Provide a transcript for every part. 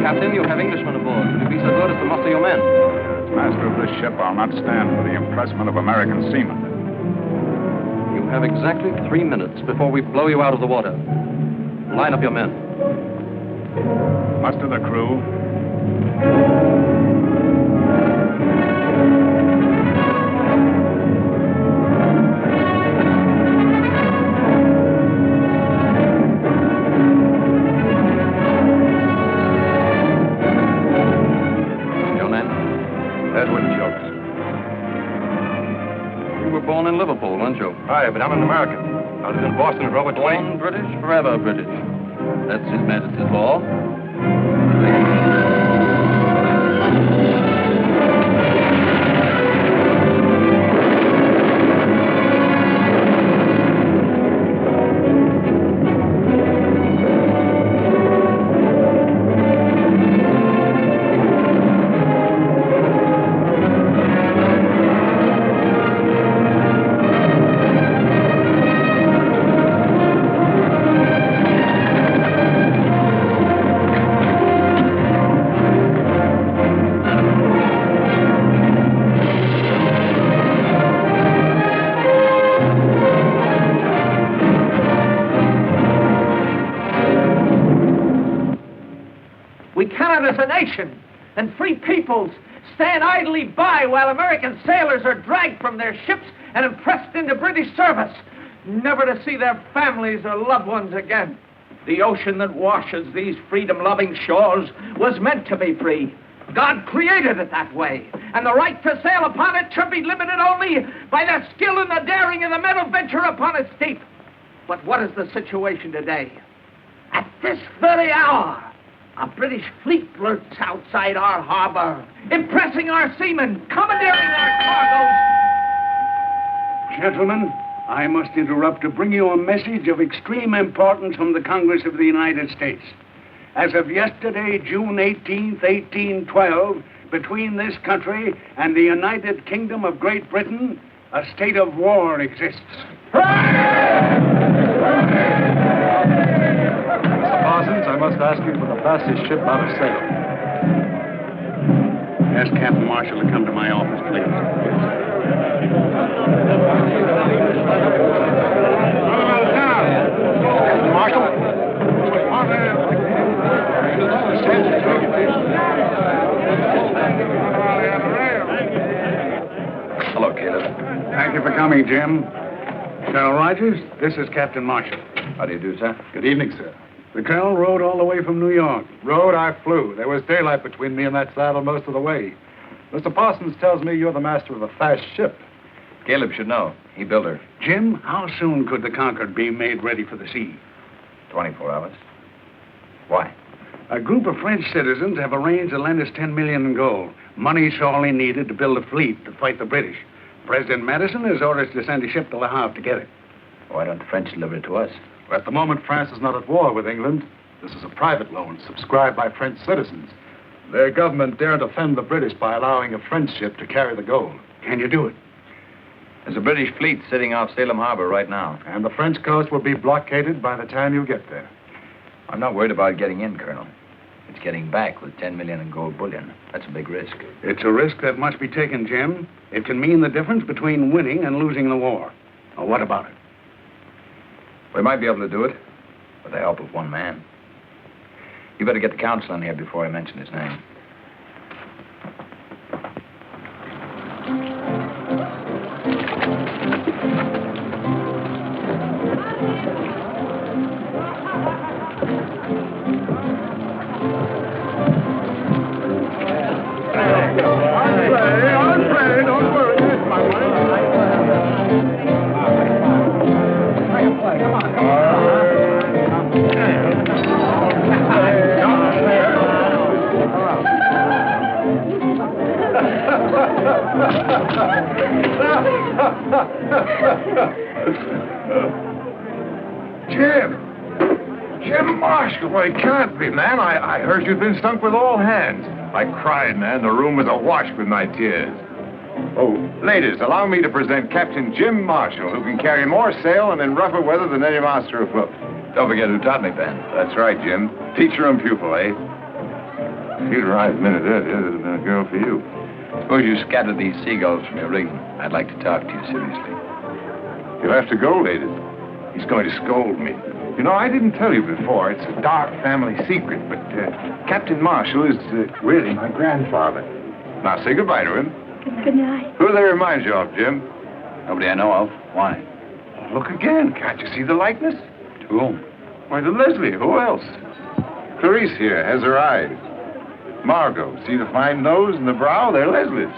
Captain, you have Englishmen aboard. Will you be so good as to muster your men? As master of this ship, I'll not stand for the impressment of American seamen. You have exactly 3 minutes before we blow you out of the water. Line up your men. Muster the crew. Born in Liverpool, weren't you? Aye, but I'm an American. I was in Boston with Robert Twain. Born British, forever British. That's His Majesty's law. As a nation and free peoples stand idly by while American sailors are dragged from their ships and impressed into British service, never to see their families or loved ones again. The ocean that washes these freedom-loving shores was meant to be free. God created it that way, and the right to sail upon it should be limited only by the skill and the daring of the men who venture upon its deep. But what is the situation today? At this very hour, a British fleet lurks outside our harbor, impressing our seamen, commandeering our cargoes. Gentlemen, I must interrupt to bring you a message of extreme importance from the Congress of the United States. As of yesterday, June 18th, 1812, between this country and the United Kingdom of Great Britain, a state of war exists. Parsons, I must ask you for the fastest ship out of Salem. Ask Captain Marshall to come to my office, please. Captain Marshall? Hello, Caleb. Thank you for coming, Jim. Colonel Rogers, this is Captain Marshall. How do you do, sir? Good evening, sir. The colonel rode all the way from New York. Rode, I flew. There was daylight between me and that saddle most of the way. Mr. Parsons tells me you're the master of a fast ship. Caleb should know. He built her. Jim, how soon could the Concord be made ready for the sea? 24 hours. Why? A group of French citizens have arranged to lend us $10 million in gold. Money sorely needed to build a fleet to fight the British. President Madison has orders to send a ship to Le Havre to get it. Why don't the French deliver it to us? At the moment, France is not at war with England. This is a private loan subscribed by French citizens. Their government daren't offend the British by allowing a French ship to carry the gold. Can you do it? There's a British fleet sitting off Salem Harbor right now. And the French coast will be blockaded by the time you get there. I'm not worried about getting in, Colonel. It's getting back with 10 million in gold bullion. That's a big risk. It's a risk that must be taken, Jim. It can mean the difference between winning and losing the war. Now, what about it? We might be able to do it, with the help of one man. You better get the counsel in here before I mention his name. Jim Marshall, well, it can't be, man. I heard you'd been stunk with all hands. I cried, man. The room was awash with my tears. Oh, ladies, allow me to present Captain Jim Marshall, who can carry more sail and in rougher weather than any master afloat. Don't forget who taught me, Ben. That's right, Jim. Teacher and pupil, eh? If you'd arrived a minute earlier, there'd have been a girl for you. Suppose you scattered these seagulls from your rigging. I'd like to talk to you seriously. You'll have to go, ladies. He's going to scold me. You know, I didn't tell you before. It's a dark family secret, but Captain Marshall is really my grandfather. Now, say goodbye to him. Good night. Who do they remind you of, Jim? Nobody I know of. Why? Look again. Can't you see the likeness? To whom? Why, to Leslie. Who else? Clarice here has her eyes. Margot, see the fine nose and the brow? They're Leslie's.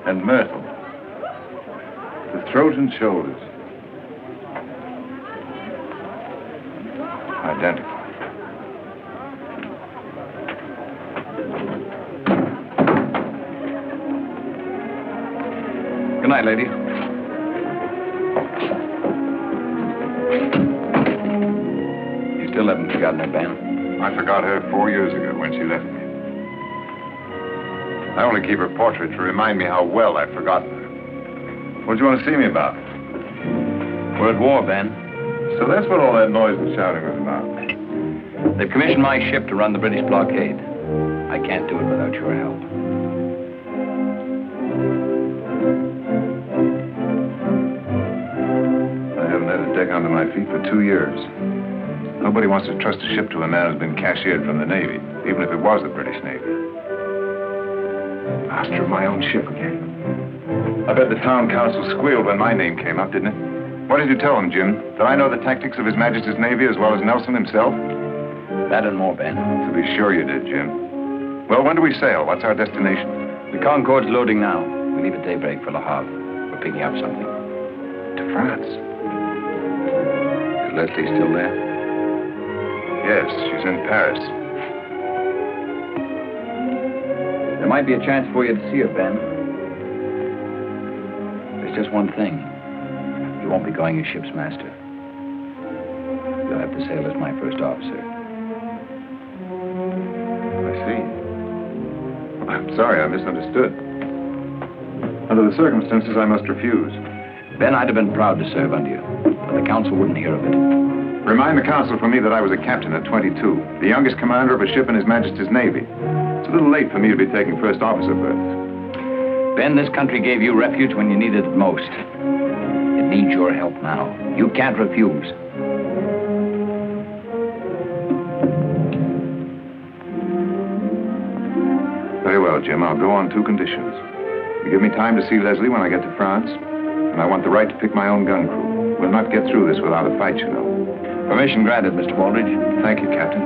And Myrtle. The throat and shoulders. Identical. Good night, lady. You still haven't forgotten her, Ben? I forgot her 4 years ago when she left me. I only keep her portrait to remind me how well I've forgotten her. What do you want to see me about? We're at war, Ben. So that's what all that noise and shouting was about. They've commissioned my ship to run the British blockade. I can't do it without your help. I haven't had a deck under my feet for 2 years. Nobody wants to trust a ship to a man who's been cashiered from the Navy, even if it was the British Navy. Master of my own ship again. I bet the town council squealed when my name came up, didn't it? What did you tell them, Jim? That I know the tactics of His Majesty's Navy as well as Nelson himself? That and more, Ben. To be sure you did, Jim. Well, when do we sail? What's our destination? The Concorde's loading now. We leave at daybreak for Le Havre. We're picking up something. To France. Is Leslie still there? Yes, she's in Paris. There might be a chance for you to see her, Ben. There's just one thing. You won't be going as ship's master. You'll have to sail as my first officer. I see. I'm sorry, I misunderstood. Under the circumstances, I must refuse. Ben, I'd have been proud to serve under you, but the council wouldn't hear of it. Remind the council for me that I was a captain at 22, the youngest commander of a ship in His Majesty's Navy. It's a little late for me to be taking first officer berth. Ben, this country gave you refuge when you needed it most. It needs your help now. You can't refuse. Very well, Jim. I'll go on 2 conditions. You give me time to see Leslie when I get to France, and I want the right to pick my own gun crew. We'll not get through this without a fight, you know. Permission granted, Mr. Baldridge. Thank you, Captain.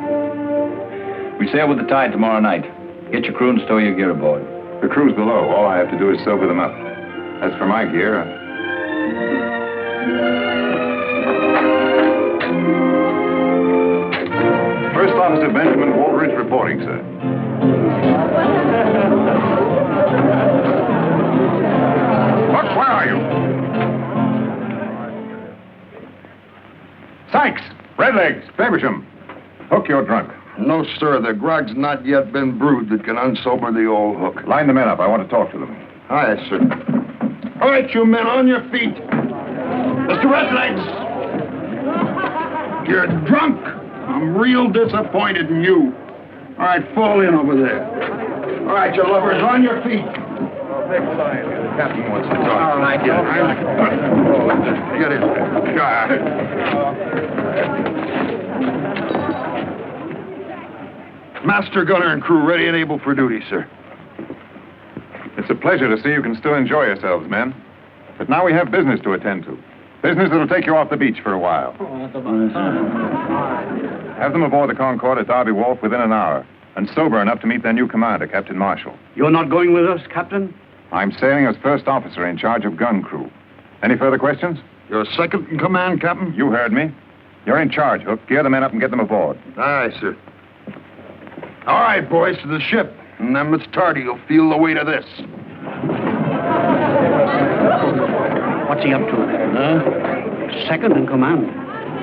We sail with the tide tomorrow night. Get your crew and stow your gear aboard. The crew's below. All I have to do is sober them up. As for my gear, First Officer Benjamin Baldridge reporting, sir. Buck, where are you? Sykes, Redlegs, Faversham. Hook, you're drunk. No, sir. The grog's not yet been brewed that can unsober the old hook. Line the men up. I want to talk to them. Aye, sir. All right, you men, on your feet. Mr. Redlegs! You're drunk. I'm real disappointed in you. All right, fall in over there. All right, you lovers, on your feet. The captain wants to talk. All right, get in. Master gunner and crew ready and able for duty, sir. It's a pleasure to see you can still enjoy yourselves, men. But now we have business to attend to. Business that'll take you off the beach for a while. Have them aboard the Concorde at Derby Wharf within an hour, and sober enough to meet their new commander, Captain Marshall. You're not going with us, Captain? I'm sailing as first officer in charge of gun crew. Any further questions? You're second in command, Captain? You heard me. You're in charge, Hook. Gear the men up and get them aboard. Aye, sir. All right, boys, to the ship. And then Miss Tardy will feel the weight of this. What's he up to? Second in command.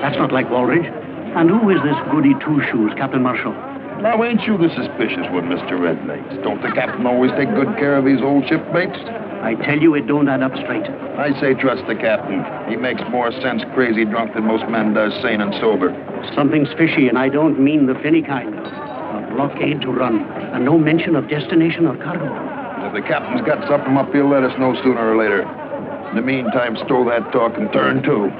That's not like Baldridge. And who is this goody two-shoes, Captain Marshall? Now, ain't you the suspicious one, Mr. Redlegs? Don't the captain always take good care of his old shipmates? I tell you, it don't add up straight. I say trust the captain. He makes more sense crazy drunk than most men does sane and sober. Something's fishy, and I don't mean the finny kind. blockade to run, and no mention of destination or cargo. If the captain's got something up, he'll let us know sooner or later. In the meantime, stow that talk and turn to.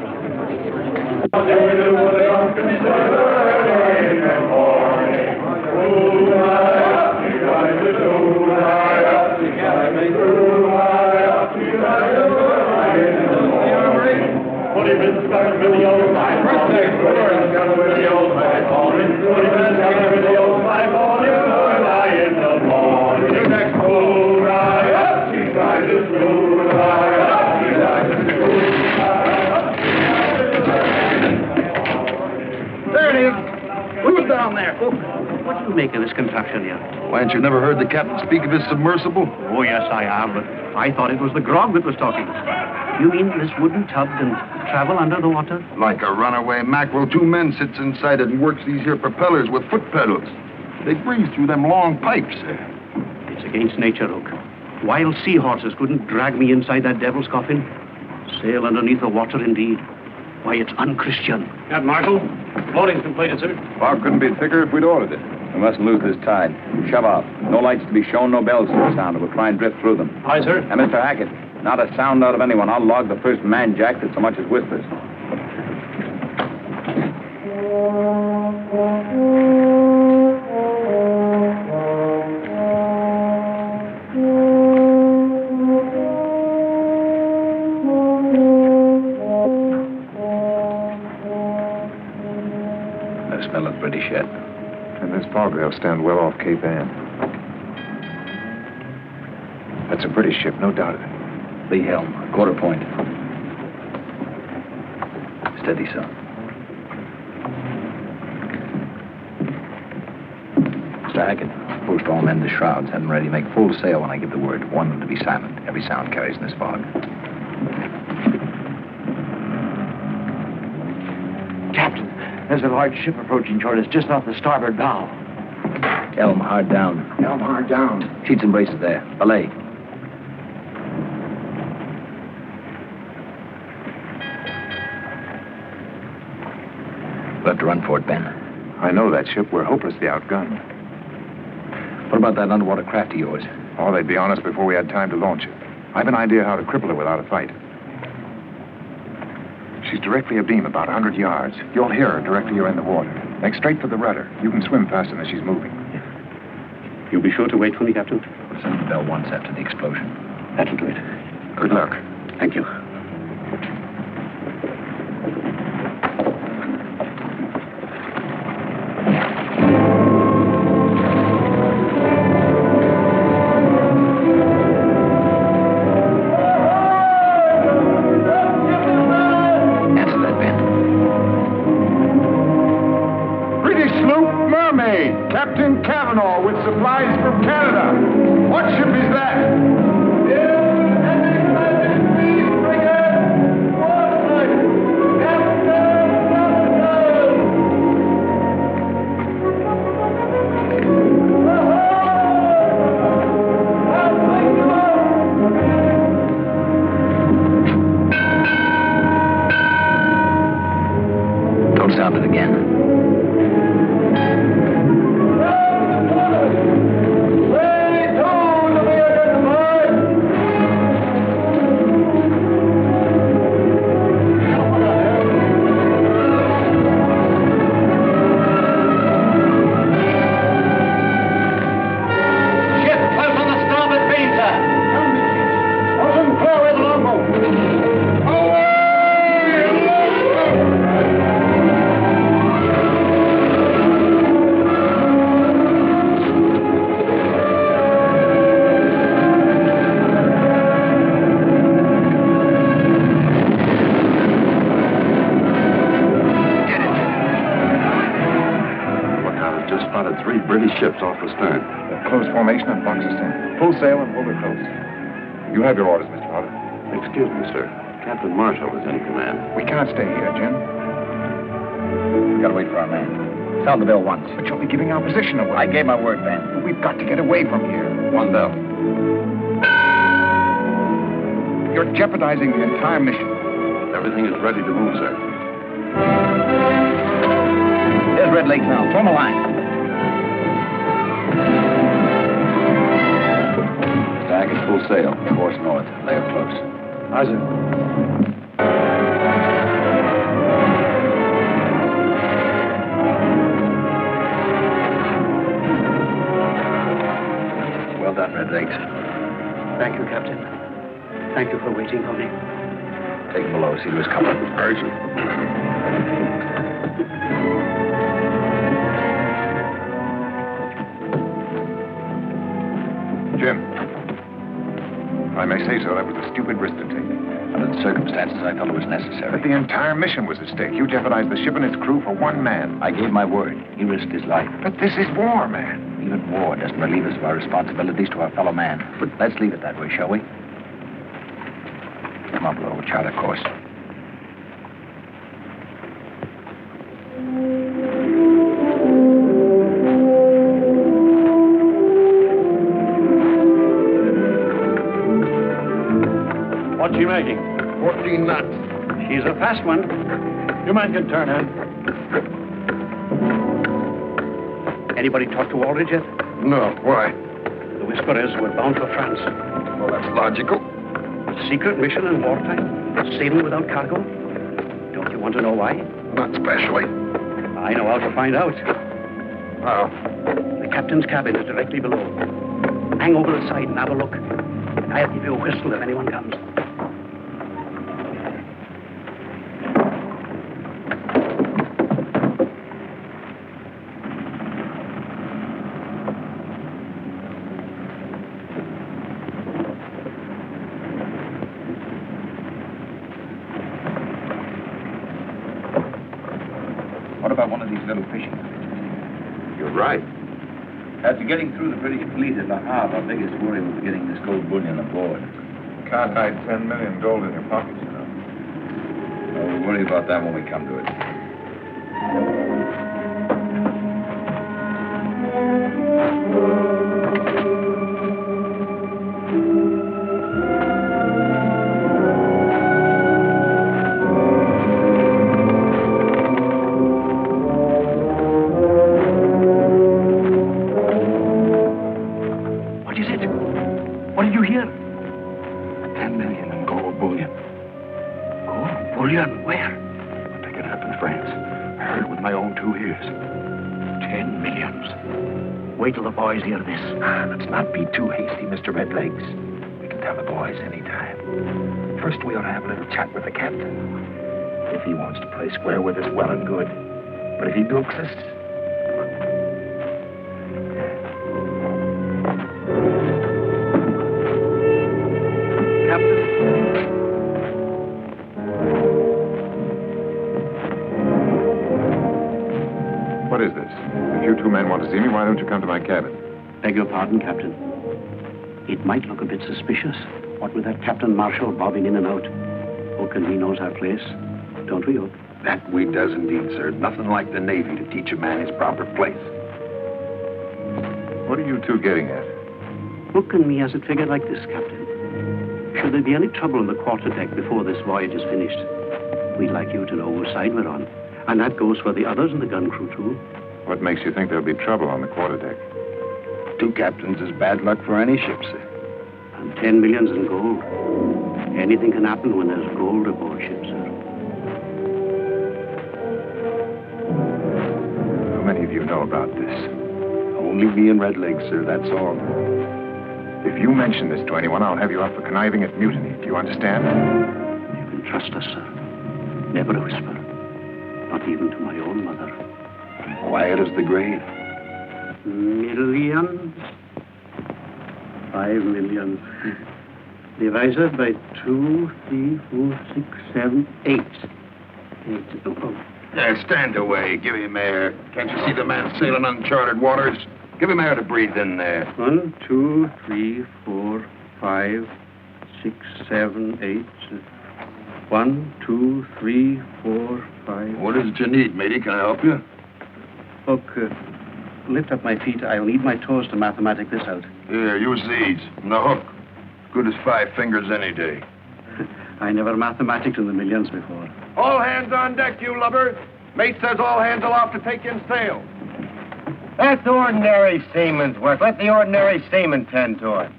There it is. Who's down there? What do you make of this contraption here? Why, ain't you never heard the captain speak of his submersible? Oh, yes, I have, but I thought it was the grog that was talking. You mean this wooden tub can travel under the water? Like a runaway mackerel, 2 men sits inside it and works these here propellers with foot pedals. They breathe through them long pipes. It's against nature, Hook. Wild seahorses couldn't drag me inside that devil's coffin. Sail underneath the water, indeed. Why, it's unchristian. Captain Marshal, loading's completed, sir. Fog couldn't be thicker if we'd ordered it. We mustn't lose this tide. Shove off. No lights to be shown, no bells to be sounded. We'll try and drift through them. Aye, sir. And Mr. Hackett, not a sound out of anyone. I'll log the first man jack that so much as whispers. No smell of British yet. In this fog, they'll stand well off Cape Ann. That's a British ship, no doubt of it. Lee helm, quarter point. Steady, sir. Mr. Hackett, post all men to shrouds. Have them ready. Make full sail when I give the word. Warn them to be silent. Every sound carries in this fog. Captain, there's a large ship approaching toward us just off the starboard bow. Helm hard down. Helm hard down. Sheets and braces there. Belay. We'll have to run for it, Ben. I know that ship. We're hopelessly outgunned. What about that underwater craft of yours? Oh, they'd be on us before we had time to launch it. I've an idea how to cripple her without a fight. She's directly abeam, about 100 yards. You'll hear her directly you're in the water. Make straight for the rudder. You can swim faster than she's moving. You'll be sure to wait for me, Captain? We'll send the bell once after the explosion. That'll do it. Good luck. Thank you. Answer that, Ben. British sloop Mermaid. Captain Cavanaugh with supplies from Canada. What ship is that? Don't sound it again. British ships off astern. Close formation and boxes 10. Full sail and hold her close. You have your orders, Mr. Potter. Excuse me, sir. Captain Marshall is in command. We can't stay here, Jim. We gotta wait for our man. Sound the bell once. But you'll be giving our position away. I gave my word, Ben. We've got to get away from here. One bell. You're jeopardizing the entire mission. Everything is ready to move, sir. There's Red Lake now. Form a line. Full sail. Course north. Lay her close. Aye, sir. Well done, Red Legs. Thank you, Captain. Thank you for waiting for me. Take him below. See to his cover. Jim, if I may say so, that was a stupid risk to take. Under the circumstances, I felt it was necessary. But the entire mission was at stake. You jeopardized the ship and its crew for one man. I gave my word. He risked his life. But this is war, man. Even war doesn't relieve us of our responsibilities to our fellow man. But let's leave it that way, shall we? Come on, below. We'll chart our course. What's she making? 14 knots. She's a fast one. Your man can turn in. Anybody talk to Aldridge yet? No, why? The whisper is we're bound for France. Well, that's logical. Secret mission in wartime? Sailing without cargo? Don't you want to know why? Not especially. I know how to find out. How? The captain's cabin is directly below. Hang over the side and have a look. I'll give you a whistle if anyone comes. What about one of these little fishing village? You're right. After getting through the British fleet at Le Havre, our biggest worry was getting this gold bullion aboard. Can't hide 10 million gold in your pockets, you know. Well, we'll worry about that when we come to it. What did you hear? 10 million in gold bullion. Gold bullion? Where? I'm picking it up in France. I heard it with my own 2 ears. 10 millions. Wait till the boys hear this. Let's not be too hasty, Mr. Redlegs. We can tell the boys anytime. First, we ought to have a little chat with the captain. If he wants to play square with us, well and good. But if he bilks us, What is this? If you 2 men want to see me, why don't you come to my cabin? Beg your pardon, Captain. It might look a bit suspicious. What with that Captain Marshall bobbing in and out. Hook and he knows our place. Don't we, Hook? that we does indeed, sir. Nothing like the Navy to teach a man his proper place. What are you 2 getting at? Hook and me has it figured like this, Captain. Should there be any trouble in the quarterdeck before this voyage is finished, we'd like you to know whose side we're on. And that goes for the others in the gun crew, too. What makes you think there'll be trouble on the quarterdeck? 2 captains is bad luck for any ship, sir. And 10 millions in gold. Anything can happen when there's gold aboard ship, sir. How many of you know about this? Only me and Redlegs, sir, that's all. If you mention this to anyone, I'll have you up for conniving at mutiny. Do you understand? You can trust us, sir. Never a whisper. Not even to my own mother. Quiet as the grave. Millions. 5 million. Divided by 2, 3, 4, 6, 7, 8. 8. Oh. Stand away. Give him air. Can't you see the man sailing uncharted waters? Give him air to breathe in there. 1, 2, 3, 4, 5, 6, 7, 8. 1, 2, 3, 4, 5. What is it you need, matey? Can I help you? Hook, lift up my feet. I'll need my toes to mathematic this out. Here, use these. And the hook. Good as 5 fingers any day. I never mathematiced in the millions before. All hands on deck, you lubbers. Mate says all hands aloft to take in sail. That's ordinary seaman's work. Let the ordinary seaman tend to it.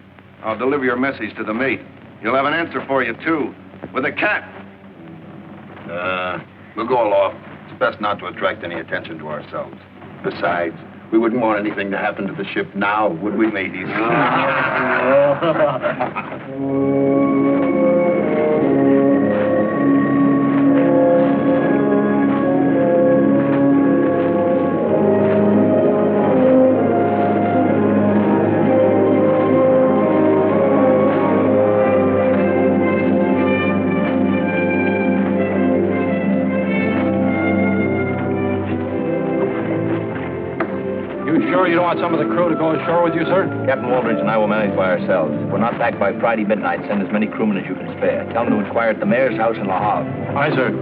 I'll deliver your message to the mate. He'll have an answer for you, too. With a cat. We'll go aloft. It's best not to attract any attention to ourselves. Besides, we wouldn't want anything to happen to the ship now, would we, mateys? You don't want some of the crew to go ashore with you, sir? Captain Waldridge and I will manage by ourselves. If we're not back by Friday midnight, send as many crewmen as you can spare. Tell them to inquire at the mayor's house in La Havre. Aye, sir.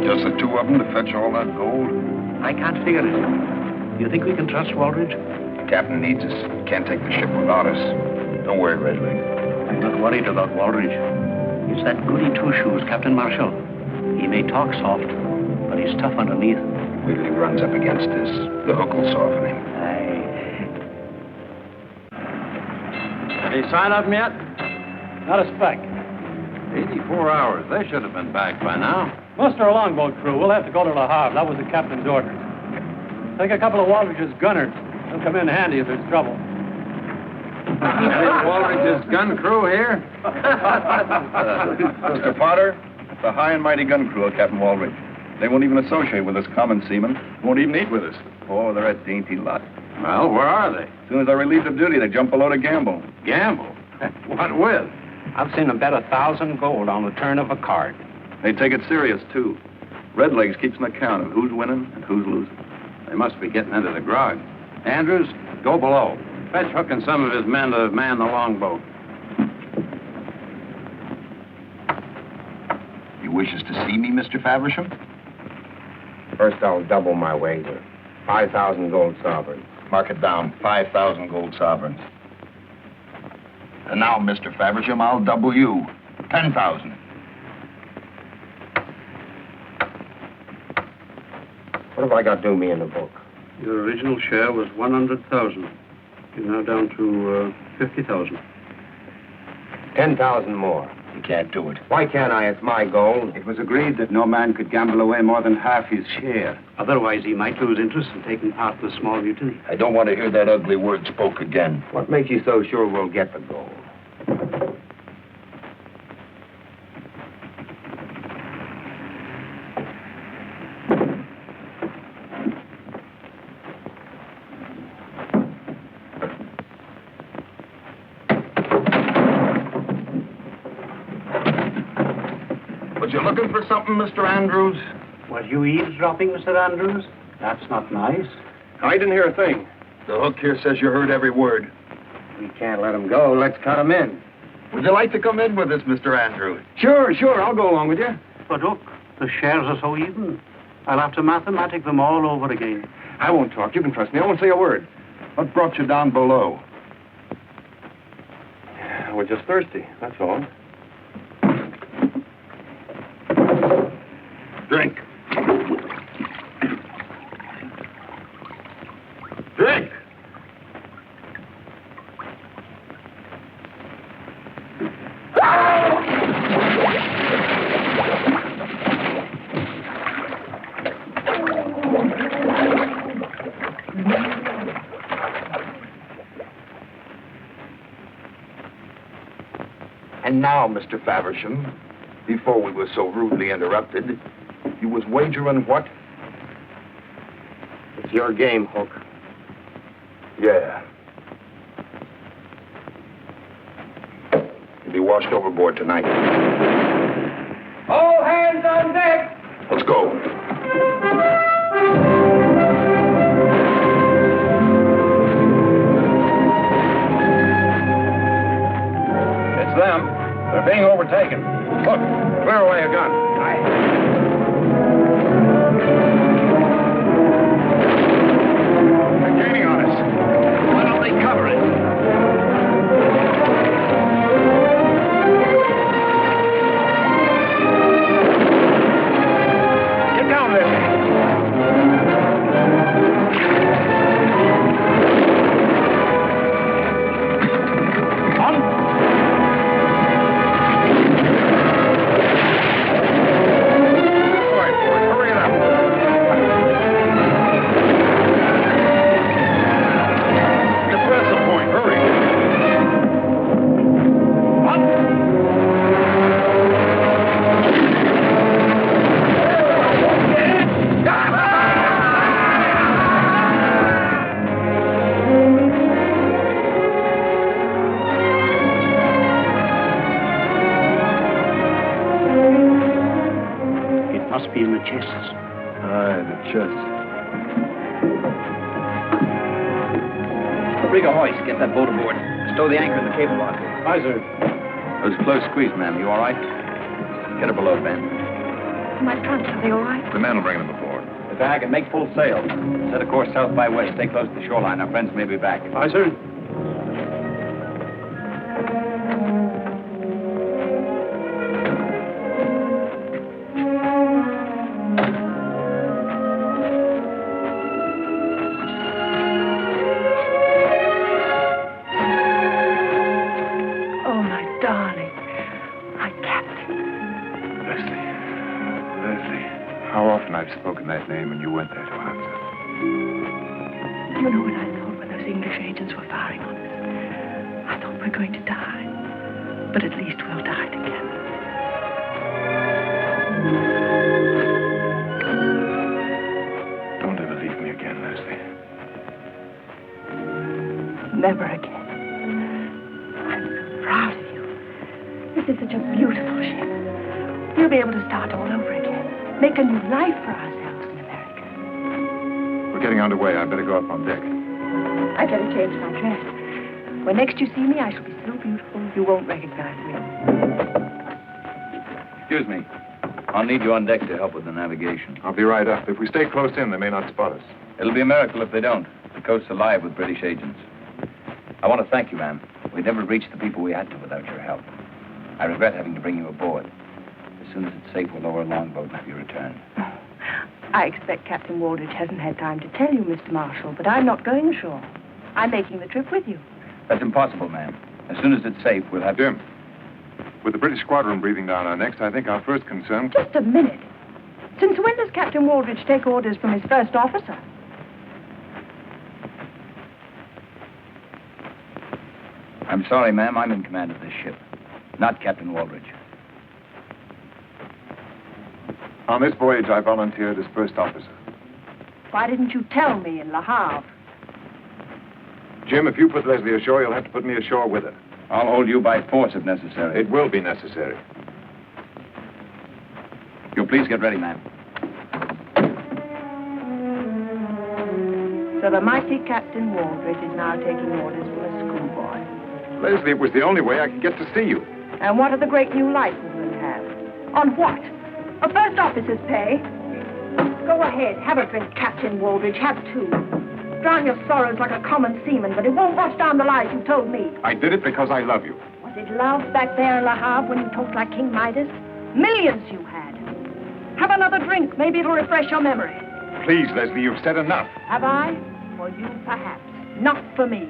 Just the two of them to fetch all that gold? I can't figure it. Do you think we can trust Waldridge? The captain needs us. Can't take the ship without us. Don't worry, Redleg. I'm not worried about Waldridge. It's that goody two-shoes, Captain Marshall. He may talk soft, but he's tough underneath. If he runs up against us, the hook will soften him. Aye. Any sign of him yet? Not a speck. 84 hours. They should have been back by now. Muster a longboat crew. We'll have to go to La Havre. That was the captain's order. Take a couple of Waldridge's gunners. They'll come in handy if there's trouble. Waldridge's gun crew here? Mr. Potter, the high and mighty gun crew of Captain Waldridge. They won't even associate with us common seamen. Won't even eat with us. Oh, they're a dainty lot. Well, where are they? As soon as they're relieved of duty, they jump below to gamble. Gamble? What with? I've seen them bet 1,000 gold on the turn of a card. They take it serious, too. Redlegs keeps an account of who's winning and who's losing. They must be getting into the grog. Andrews, go below. Fetch Hook and some of his men to man the longboat. He wishes to see me, Mr. Faversham? First, I'll double my wager. 5,000 gold sovereigns. Mark it down, 5,000 gold sovereigns. And now, Mr. Faversham, I'll double you. 10,000. What have I got due me in the book? Your original share was 100,000. You're now down to 50,000. 10,000 more. You can't do it. Why can't I? It's my gold. It was agreed that no man could gamble away more than half his share. Otherwise, he might lose interest in taking part in the small mutiny. I don't want to hear that ugly word spoke again. What makes you so sure we'll get the gold? Was you looking for something, Mr. Andrews? Were you eavesdropping, Mr. Andrews? That's not nice. I didn't hear a thing. The hook here says you heard every word. We can't let them go. Let's cut them in. Would you like to come in with us, Mr. Andrews? Sure. I'll go along with you. But look, the shares are so even. I'll have to mathematic them all over again. I won't talk. You can trust me. I won't say a word. What brought you down below? We're just thirsty, that's all. Drink. Drink! And now, Mr. Faversham, before we were so rudely interrupted, you was wagering what? It's your game, Hook. Yeah. You'll be washed overboard tonight. All hands on deck! Let's go. It's them. They're being overtaken. Look, clear away a gun. They're gaining on us. Why don't they cover it? Get down there. chests. Aye, the chest. Rig a hoist. Get that boat aboard. Stow the anchor in the cable lock. Aye, sir. It was a close squeeze, ma'am. You all right? Get her below, Ben. My trunks, are they all right? The men will bring them aboard. The bag and make full sail. Set a course south by west. Stay close to the shoreline. Our friends may be back. Aye, sir. Oh, my darling. My captain. Leslie. How often I've spoken that name and you weren't there to answer. Do you know what I thought when those English agents were firing on us? I thought we're going to die. But at least we'll die together. Don't ever leave me again, Leslie. Never again. I'm so proud of you. This is such a beautiful ship. We'll be able to start all over again. Make a new life for ourselves in America. We're getting underway. I better go up on deck. I'd better change my dress. When next you see me, I shall be so beautiful you won't recognize me. Excuse me. I'll need you on deck to help with the navigation. I'll be right up. If we stay close in, they may not spot us. It'll be a miracle if they don't. The coast's alive with British agents. I want to thank you, ma'am. We'd never reached the people we had to without your help. I regret having to bring you aboard. As soon as it's safe, we'll lower a longboat and have you returned. I expect Captain Waldridge hasn't had time to tell you, Mr. Marshall, but I'm not going ashore. I'm making the trip with you. That's impossible, ma'am. As soon as it's safe, we'll have... Jim, with the British squadron breathing down our necks, I think our first concern... Just a minute. Since when does Captain Waldridge take orders from his first officer? I'm sorry, ma'am. I'm in command of this ship, not Captain Waldridge. On this voyage, I volunteered as first officer. Why didn't you tell me in Le Havre? Jim, if you put Leslie ashore, you'll have to put me ashore with her. I'll hold you by force if necessary. It will be necessary. You'll please get ready, ma'am. So the mighty Captain Waldridge is now taking orders from a schoolboy. Leslie, it was the only way I could get to see you. And what are the great new lights we're going to have? On what? A first officer's pay? Go ahead, have a drink, Captain Waldridge. Have two. Drown your sorrows like a common seaman, but it won't wash down the lies you told me. I did it because I love you. Was it love back there in Le Havre when you talked like King Midas? Millions you had. Have another drink. Maybe it'll refresh your memory. Please, Leslie, you've said enough. Have I? For you, perhaps. Not for me.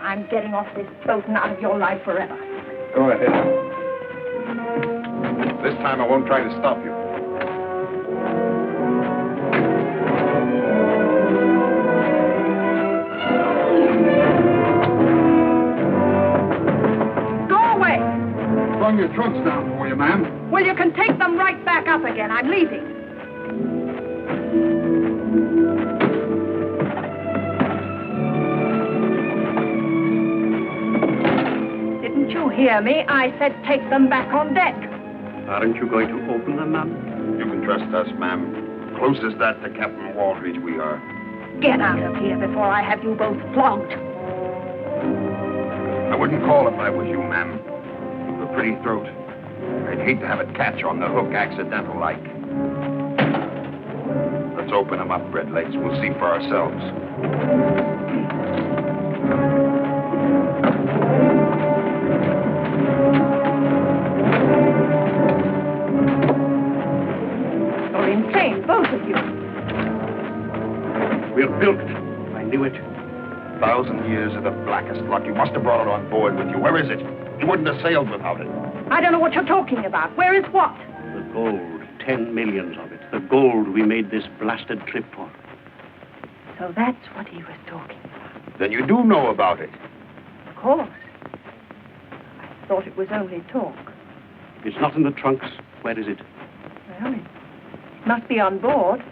I'm getting off this boat and out of your life forever. Go ahead. This time I won't try to stop you. Slung your trunks down for you, ma'am. Well, you can take them right back up again. I'm leaving. Didn't you hear me? I said take them back on deck. Aren't you going to open them, ma'am? You can trust us, ma'am. Close as that to Captain Waldridge we are. Get out of here before I have you both flogged. I wouldn't call if I was you, ma'am. A pretty throat. I'd hate to have it catch on the hook accidental like. Let's open them up, Red Legs. We'll see for ourselves. You're insane, both of you. We're bilked. I knew it. 1,000 years of the blackest luck. You must have brought it on board with you. Where is it? You wouldn't have sailed without it. I don't know what you're talking about. Where is what? The gold. 10 millions of it. The gold we made this blasted trip for. So that's what he was talking about. Then you do know about it. Of course. I thought it was only talk. It's not in the trunks. Where is it? Well, it must be on board.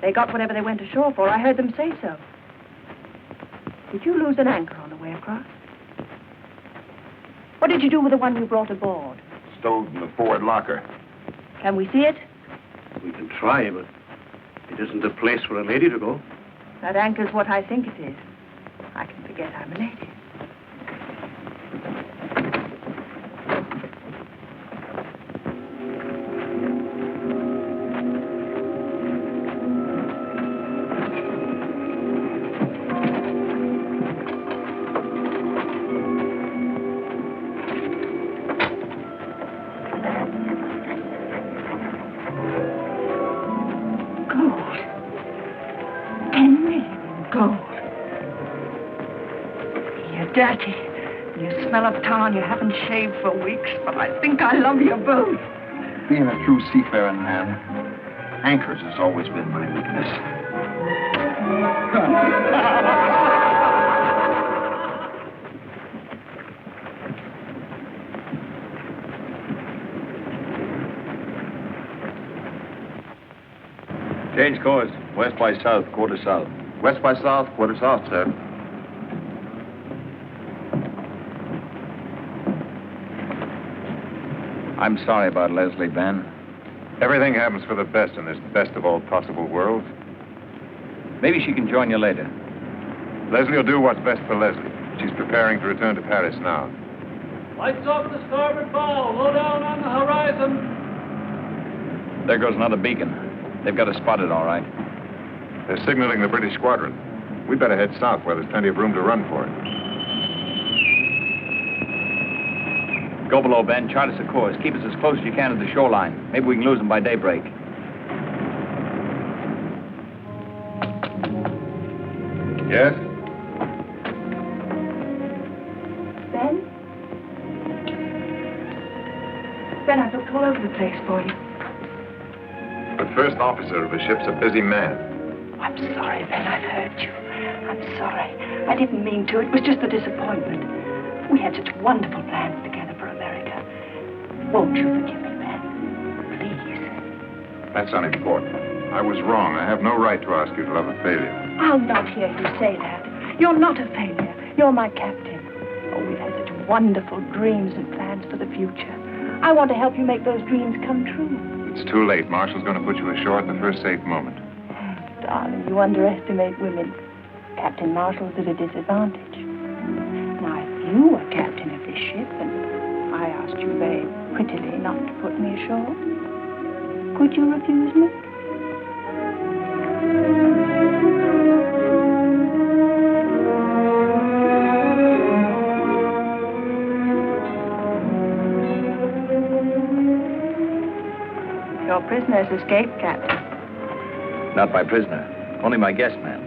They got whatever they went ashore for. I heard them say so. Did you lose an anchor on the way across? What did you do with the one you brought aboard? Stowed in the forward locker. Can we see it? We can try, but it isn't a place for a lady to go. That anchor's what I think it is. I can forget I'm a lady. Dirty. You smell of tar and you haven't shaved for weeks, but I think I love you both. Being a true seafaring man, anchors has always been my weakness. Change course. West by south, quarter south. West by south, quarter south, sir. I'm sorry about Leslie, Ben. Everything happens for the best in this best of all possible worlds. Maybe she can join you later. Leslie will do what's best for Leslie. She's preparing to return to Paris now. Lights off the starboard bow. Low down on the horizon. There goes another beacon. They've got us spotted, all right. They're signaling the British squadron. We'd better head south where there's plenty of room to run for it. Go below, Ben. Chart us a course. Keep us as close as you can to the shoreline. Maybe we can lose them by daybreak. Yes? Ben? Ben, I've looked all over the place for you. The first officer of the ship's a busy man. I'm sorry, Ben. I've hurt you. I'm sorry. I didn't mean to. It was just the disappointment. We had such wonderful plans together for America. Won't you forgive me, Ben? Please. That's unimportant. I was wrong. I have no right to ask you to love a failure. I'll not hear you say that. You're not a failure. You're my captain. Oh, we've had such wonderful dreams and plans for the future. I want to help you make those dreams come true. It's too late. Marshall's going to put you ashore at the first safe moment. Darling, you underestimate women. Captain Marshall's at a disadvantage. Now, if you were captain of this ship and I asked you very prettily not to put me ashore, could you refuse me? Your prisoner's escaped, Captain. Not my prisoner. Only my guest man.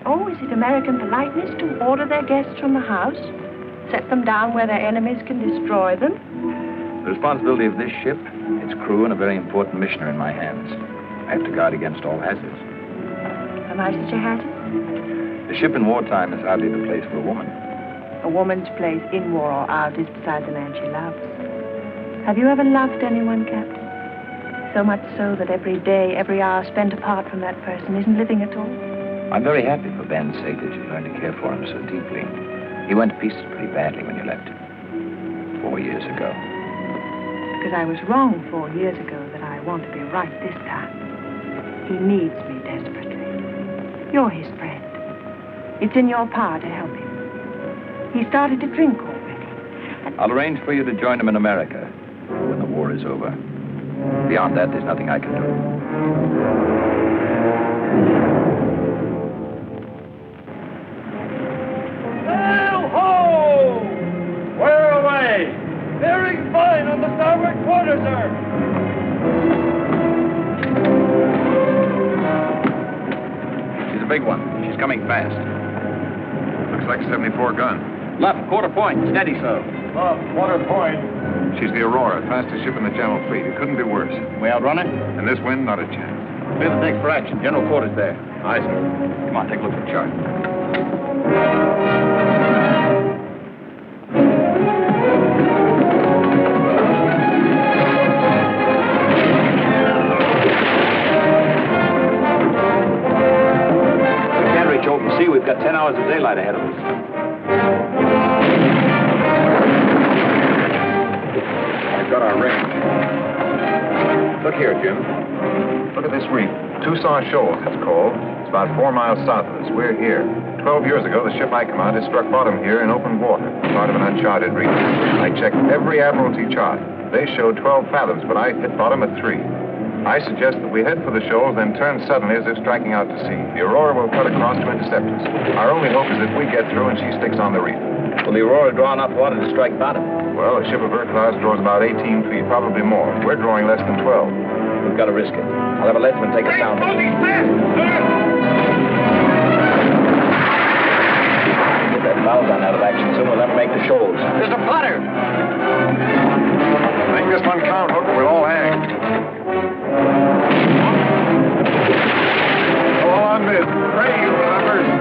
Oh, is it American politeness to order their guests from the house? Set them down where their enemies can destroy them? The responsibility of this ship, its crew, and a very important mission are in my hands. I have to guard against all hazards. Am I such a hazard? The ship in wartime is hardly the place for a woman. A woman's place in war or out is beside the man she loves. Have you ever loved anyone, Captain? So much so that every day, every hour spent apart from that person isn't living at all? I'm very happy for Ben's sake that you learned to care for him so deeply. He went to pieces pretty badly when you left him. 4 years ago. Because I was wrong 4 years ago that I want to be right this time. He needs me desperately. You're his friend. It's in your power to help him. He started to drink already. I'll arrange for you to join him in America when the war is over. Beyond that, there's nothing I can do. Sail-ho! We're away! Bearing fine on the starboard quarter, sir! She's a big one. She's coming fast. Looks like 74 gun. Left, quarter point. Steady, sir. Quarter point. She's the Aurora, fastest ship in the Channel Fleet. It couldn't be worse. We outrun it? In this wind, not a chance. Clear the decks for action. General quarters there. Aye, sir. Come on, take a look at the chart. We can't reach open sea. We've got 10 hours of daylight ahead of us. We've got our range. Look here, Jim. Look at this reef. Tucson Shoals, it's called. It's about 4 miles south of us. We're here. 12 years ago, the ship I commanded struck bottom here in open water, part of an uncharted reef. I checked every Admiralty chart. They showed 12 fathoms, but I hit bottom at 3. I suggest that we head for the shoals, then turn suddenly as if striking out to sea. The Aurora will cut across to intercept us. Our only hope is that we get through and she sticks on the reef. Will the Aurora draw enough water to strike bottom? Well, a ship of her class draws about 18 feet, probably more. We're drawing less than 12. We've got to risk it. I'll have a leadsman take us down. Get that bow gun out of action soon. We'll never make the shoals. There's a flutter. Make this one count, Hook, or we'll all hang. Go on, miss. Pray you will have mercy.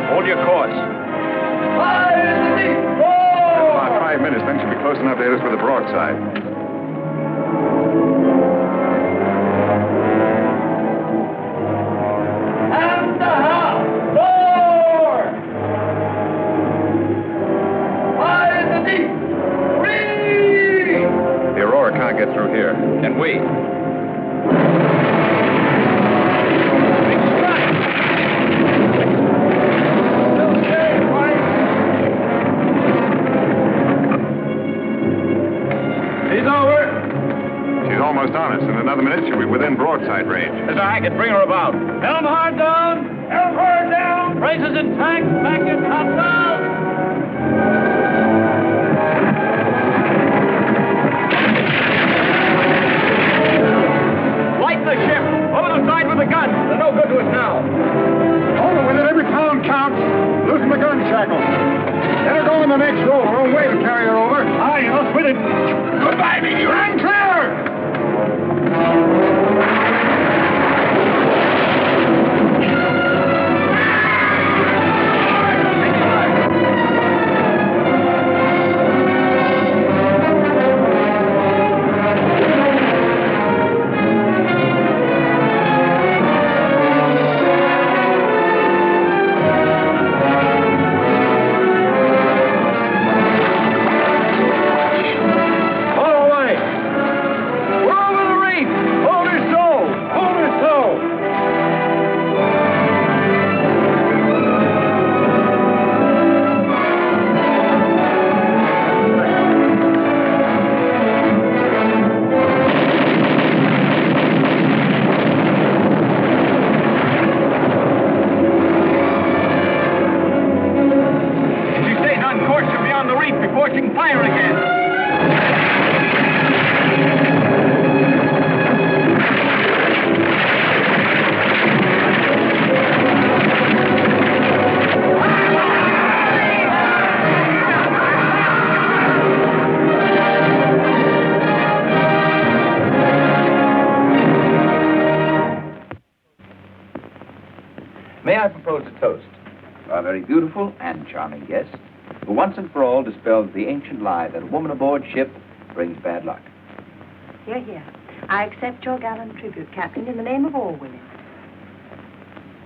Hold your course. About 5 minutes, then she'll be close enough to hit us with a broadside. And the house! Four! High in the deep! 3! The Aurora can't get through here. And we. Almost on us. In another minute, she'll be within broadside range. There's a hacket. Bring her about. Helm hard down! Helm hard down! Braces intact! Back your topsails! Light the ship! Over the side with the gun! They're no good to us now. Over with it. Every pound counts. Loosen the gun shackles. Let her go in the next roll. Her own way to carry her over. Aye, us with it. Goodbye, me. You're unclear! May I propose a toast to our very beautiful and charming guest, who once and for all dispels the ancient lie that a woman aboard ship brings bad luck. Hear, hear. I accept your gallant tribute, Captain, in the name of all women.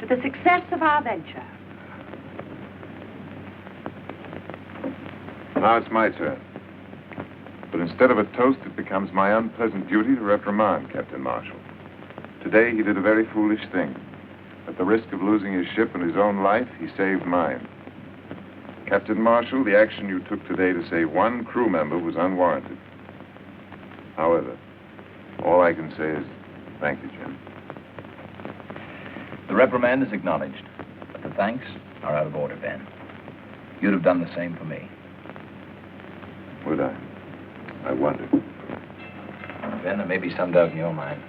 To the success of our venture. Now it's my turn. But instead of a toast, it becomes my unpleasant duty to reprimand Captain Marshall. Today, he did a very foolish thing. At the risk of losing his ship and his own life, he saved mine. Captain Marshall, the action you took today to save one crew member was unwarranted. However, all I can say is thank you, Jim. The reprimand is acknowledged, but the thanks are out of order, Ben. You'd have done the same for me. Would I? I wondered. Ben, there may be some doubt in your mind,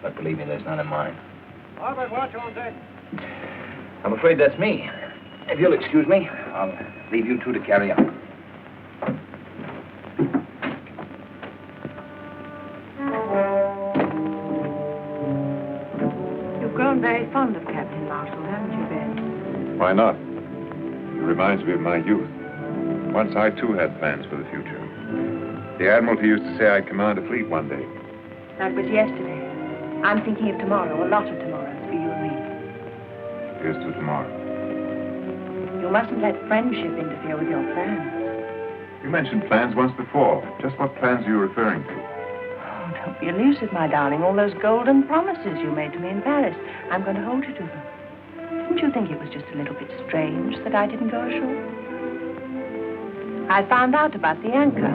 but believe me, there's none in mine. Harvard, watch on deck. I'm afraid that's me. If you'll excuse me, I'll leave you two to carry on. You've grown fond of Captain Marshall, haven't you, Ben? Why not? He reminds me of my youth. Once I, too, had plans for the future. The Admiralty used to say I'd command a fleet one day. That was yesterday. I'm thinking of tomorrow, a lot of tomorrows for you and me. Here's to tomorrow. You mustn't let friendship interfere with your plans. You mentioned plans once before. Just what plans are you referring to? Oh, don't be elusive, my darling. All those golden promises you made to me in Paris. I'm going to hold you to them. Didn't you think it was just a little bit strange that I didn't go ashore? I found out about the anchor.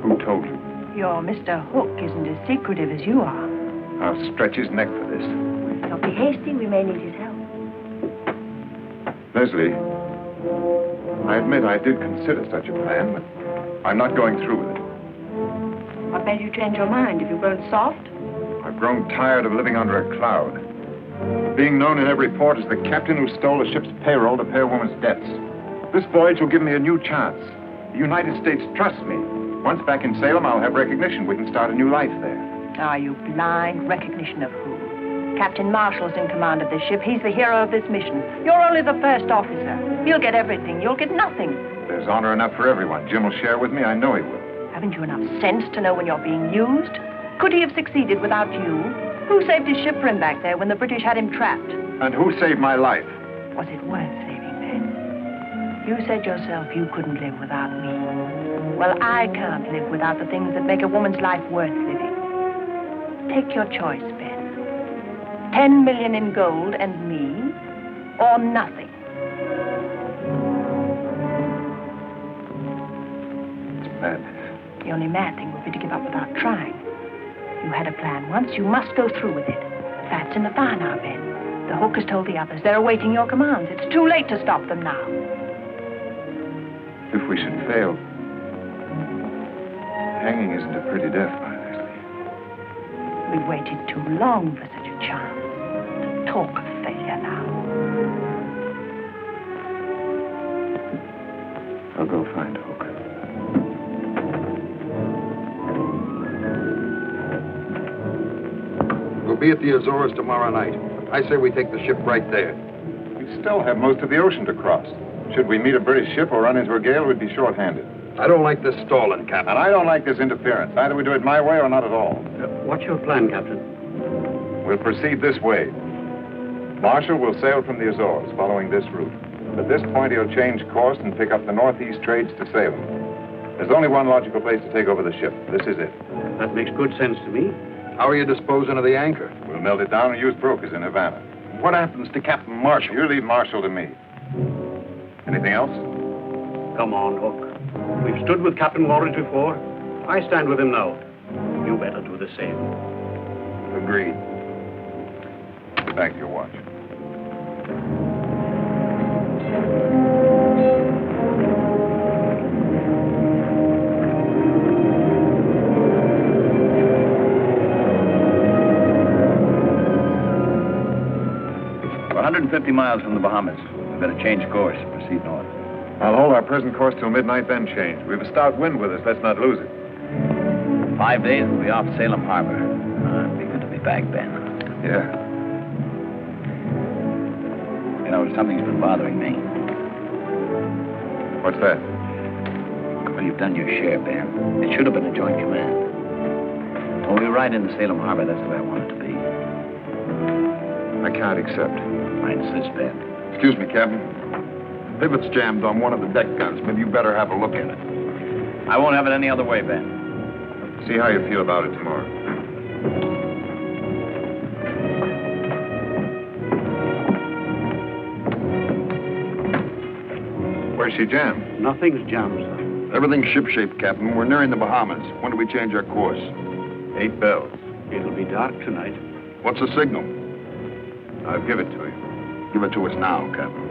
Who told you? Your Mr. Hook isn't as secretive as you are. I'll stretch his neck for this. Don't be hasty. We may need his help. Leslie, I admit I did consider such a plan, but I'm not going through with it. What made you change your mind? Have you grown soft? I've grown tired of living under a cloud. Being known in every port as the captain who stole a ship's payroll to pay a woman's debts. This voyage will give me a new chance. The United States trusts me. Once back in Salem, I'll have recognition. We can start a new life there. Are you blind? Recognition of who? Captain Marshall's in command of this ship. He's the hero of this mission. You're only the first officer. He'll get everything. You'll get nothing. There's honor enough for everyone. Jim will share with me. I know he will. Haven't you enough sense to know when you're being used? Could he have succeeded without you? Who saved his ship for him back there when the British had him trapped? And who saved my life? Was it worth saving, Ben? You said yourself you couldn't live without me. Well, I can't live without the things that make a woman's life worth living. Take your choice, Ben. 10 million in gold and me, or nothing. It's madness. The only mad thing would be to give up without trying. You had a plan once, you must go through with it. That's in the fire now, Ben. The Hook has told the others. They're awaiting your commands. It's too late to stop them now. If we should fail, hanging isn't a pretty death, my Leslie. We've waited too long for such a chance. To talk of failure now. I'll go find Hook. We'll be at the Azores tomorrow night. I say we take the ship right there. We still have most of the ocean to cross. Should we meet a British ship or run into a gale, we'd be short-handed. I don't like this stalling, Captain. And I don't like this interference. Either we do it my way or not at all. What's your plan, Captain? We'll proceed this way. Marshall will sail from the Azores, following this route. At this point, he'll change course and pick up the northeast trades to Salem. There's only one logical place to take over the ship. This is it. That makes good sense to me. How are you disposing of the anchor? We'll melt it down and use brokers in Havana. What happens to Captain Marshall? You leave Marshall to me. Anything else? Come on, Hook. We've stood with Captain Waldridge before. I stand with him now. You better do the same. Agreed. Get back to your watch. We're 150 miles from the Bahamas. We better change course and proceed north. I'll hold our present course till midnight, then change. We have a stout wind with us. Let's not lose it. 5 days, we'll be off Salem Harbor. It'll be good to be back, Ben. Yeah. You know, something's been bothering me. What's that? Well, you've done your share, Ben. It should have been a joint command. When we ride into Salem Harbor, that's the way I want it to be. I can't accept. I insist, Ben. Excuse me, Captain. Pivot's jammed on one of the deck guns. Maybe you better have a look at it. I won't have it any other way, Ben. See how you feel about it tomorrow. Where's she jammed? Nothing's jammed, sir. Everything's shipshape, Captain. We're nearing the Bahamas. When do we change our course? 8 bells. It'll be dark tonight. What's the signal? I'll give it to you. Give it to us now, Captain.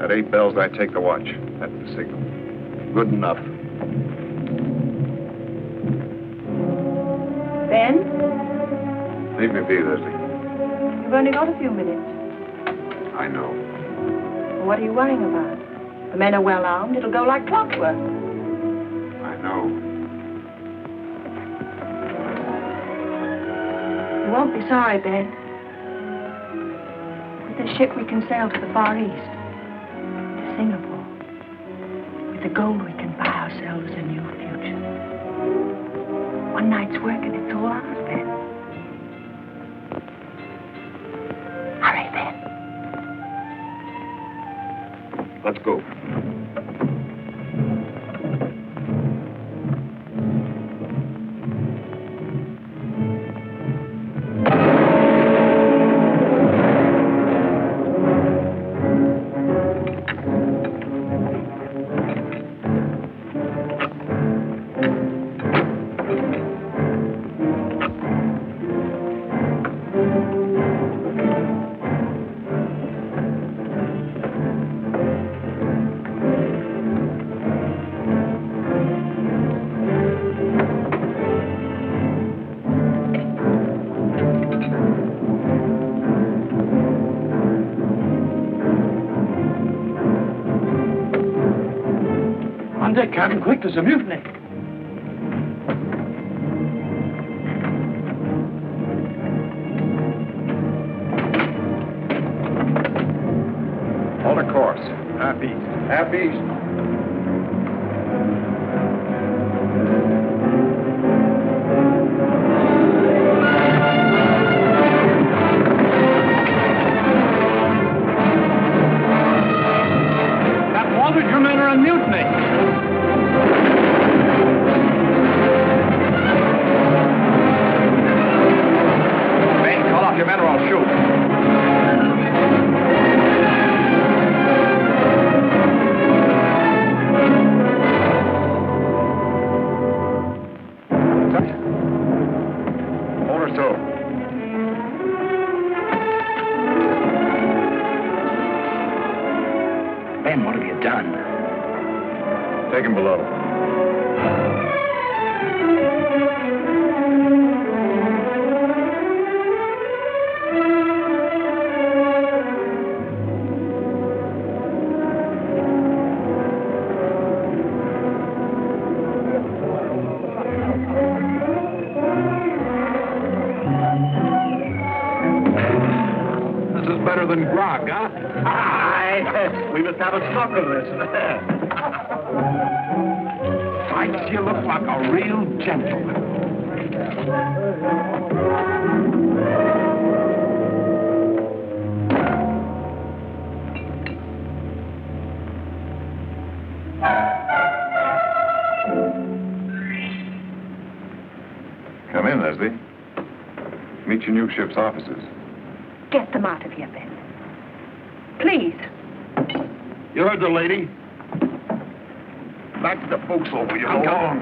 At 8 bells, I take the watch. That's the signal. Good enough. Ben, Leave me be, Leslie. you've only got a few minutes. I know. What are you worrying about? The men are well armed. It'll go like clockwork. I know. You won't be sorry, Ben. With this ship, we can sail to the Far East, to Singapore. With the gold, we can buy ourselves a new future. One night's work, and it's all ours, Ben. Hurry, Ben. Let's go. On deck, Captain, quick, there's a mutiny. Hold a course. Half east. Half east. Captain Waldridge, your men are in mutiny. Ben, call off your men or I'll shoot. Hold her so. Ben, what have you done? Take him below. This is better than grog, huh? Aye. We must have a stock of this. Fights, you look like a real gentleman. Come in, Leslie. Meet your new ship's officers. Get them out of here, Ben. Please. You heard the lady? Back to the forecastle, will you go on?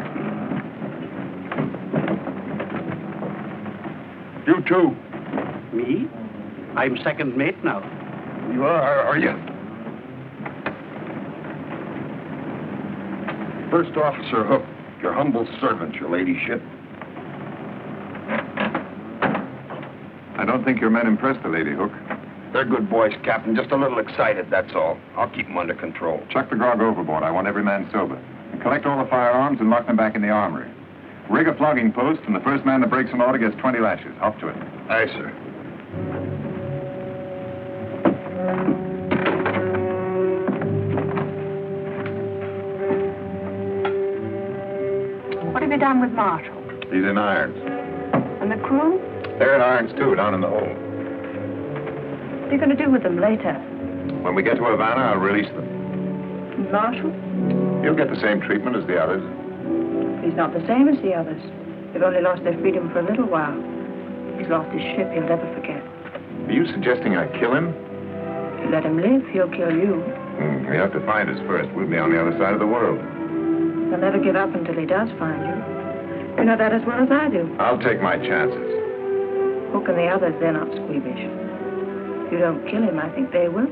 You too. Me? I'm second mate now. You are you? First Officer Hook, your humble servant, your ladyship. I don't think your men impressed the lady, Hook. They're good boys, Captain. Just a little excited, that's all. I'll keep them under control. Chuck the grog overboard. I want every man sober. And collect all the firearms and lock them back in the armory. Rig a flogging post, and the first man that breaks an order gets 20 lashes. Hop to it. Aye, sir. What have you done with Marshall? He's in irons. And the crew? They're in irons, too, down in the hold. What are you going to do with them later? When we get to Havana, I'll release them. Marshall? You'll get the same treatment as the others. He's not the same as the others. They've only lost their freedom for a little while. He's lost his ship he'll never forget. Are you suggesting I kill him? If you let him live, he'll kill you. You have to find us first. We'll be on the other side of the world. He'll never give up until he does find you. You know that as well as I do. I'll take my chances. Hook and the others, they're not squeamish. If you don't kill him, I think they will.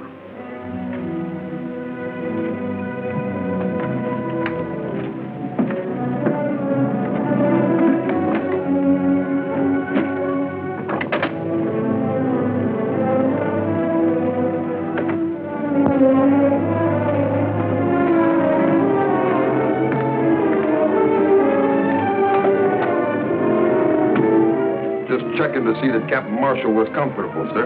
checking to see that Captain Marshall was comfortable, sir.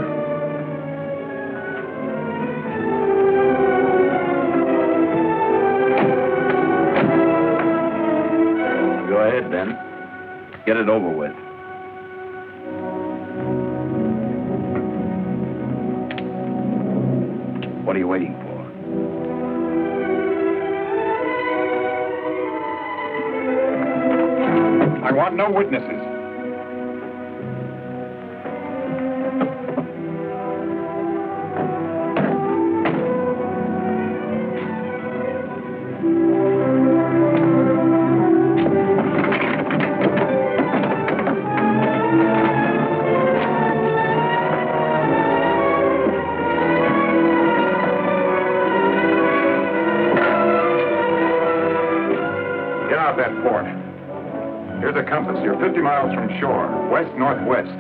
Go ahead, then. Get it over with. What are you waiting for? I want no witnesses. Get out that port. Here's a compass. You're 50 miles from shore, west-northwest.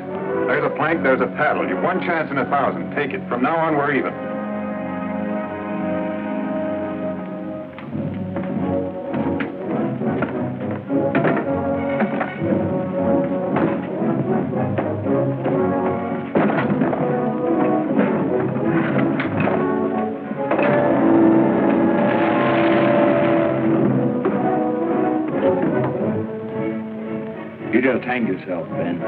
There's a plank, there's a paddle. You've one chance in 1,000. Take it. From now on, we're even. You just hang yourself, Ben.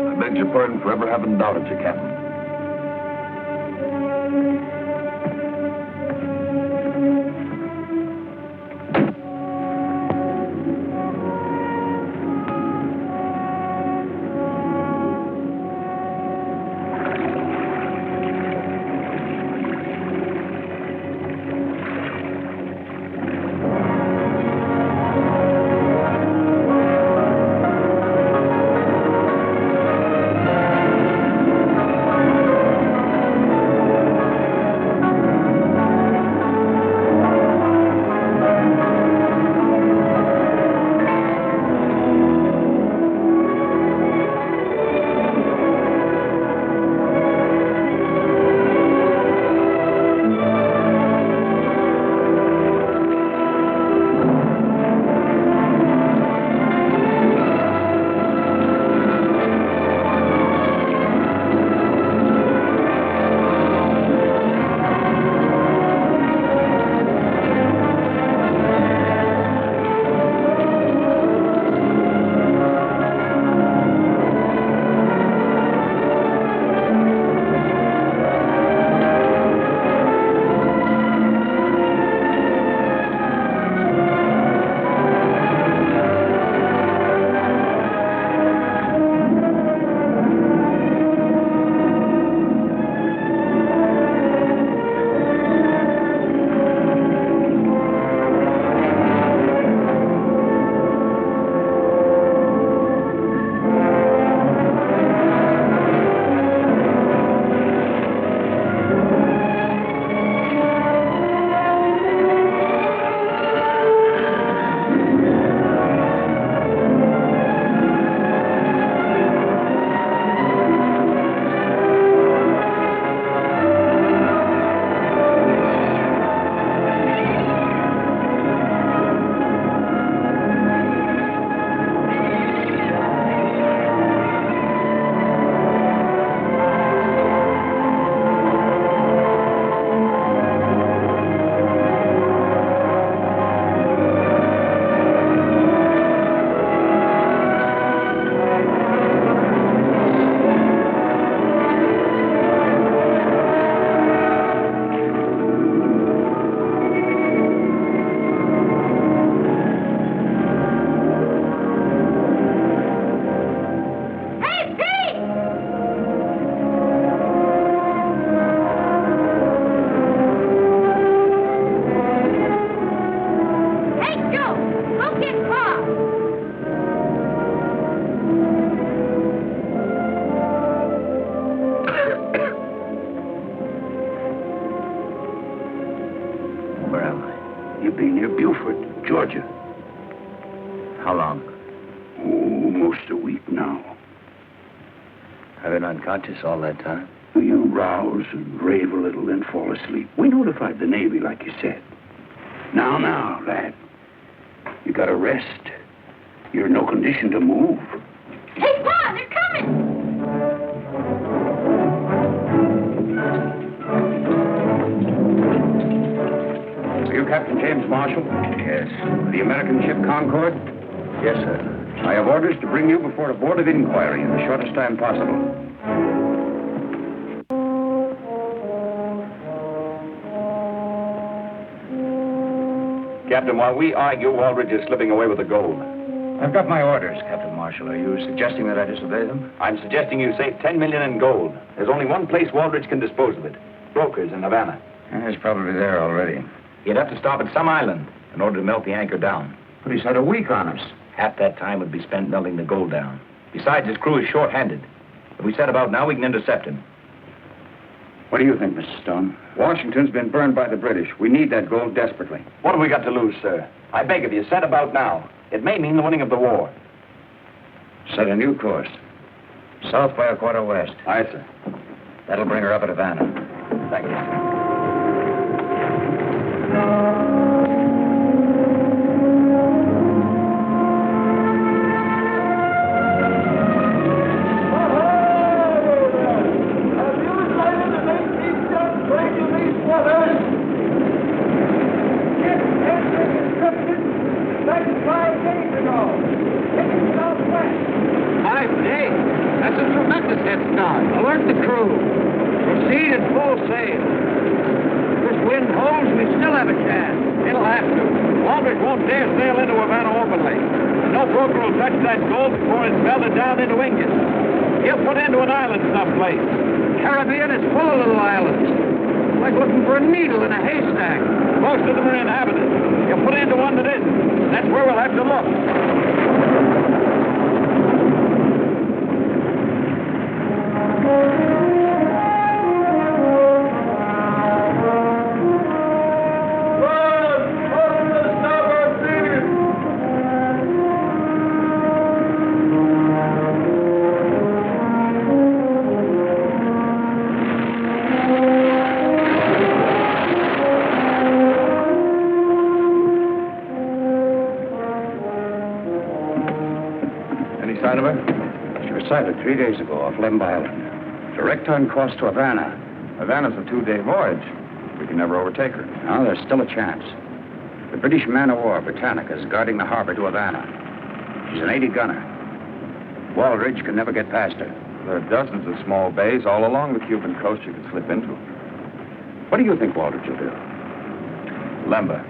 I beg your pardon for ever having doubted you, Captain. You've been near Beaufort, Georgia. How long? Almost a week now. I've been unconscious all that time. You rouse and rave a little, then fall asleep. We notified the Navy, like you said. Now, lad. You gotta rest. You're in no condition to move. Hey, Pa, they're coming! Are you Captain James Marshall? Yes. The American ship Concord? Yes, sir. I have orders to bring you before a board of inquiry in the shortest time possible. Captain, while we argue, Waldridge is slipping away with the gold. I've got my orders, Captain Marshall. Are you suggesting that I disobey them? I'm suggesting you save $10 million in gold. There's only one place Waldridge can dispose of it. Brokers in Havana. He's probably there already. He'd have to stop at some island in order to melt the anchor down. But he's had a week on us. Half that time would be spent melting the gold down. Besides, his crew is short-handed. If we set about now, we can intercept him. What do you think, Mr. Stone? Washington's been burned by the British. We need that gold desperately. What have we got to lose, sir? I beg of you, set about now. It may mean the winning of the war. Set a new course. South by a quarter west. Aye, sir. That'll bring her up at Havana. Thank you, sir. Caribbean is full of little islands. Like looking for a needle in a haystack. Most of them are inhabited. You put into one that isn't. That's where we'll have to look. Sighted 3 days ago off Lemba Island. Direct on course to Havana. Havana's a 2-day voyage. We can never overtake her. Now, there's still a chance. The British man-of-war, Britannica, is guarding the harbor to Havana. She's an 80-gunner. Waldridge can never get past her. There are dozens of small bays all along the Cuban coast you could slip into. What do you think Waldridge will do? Lemba.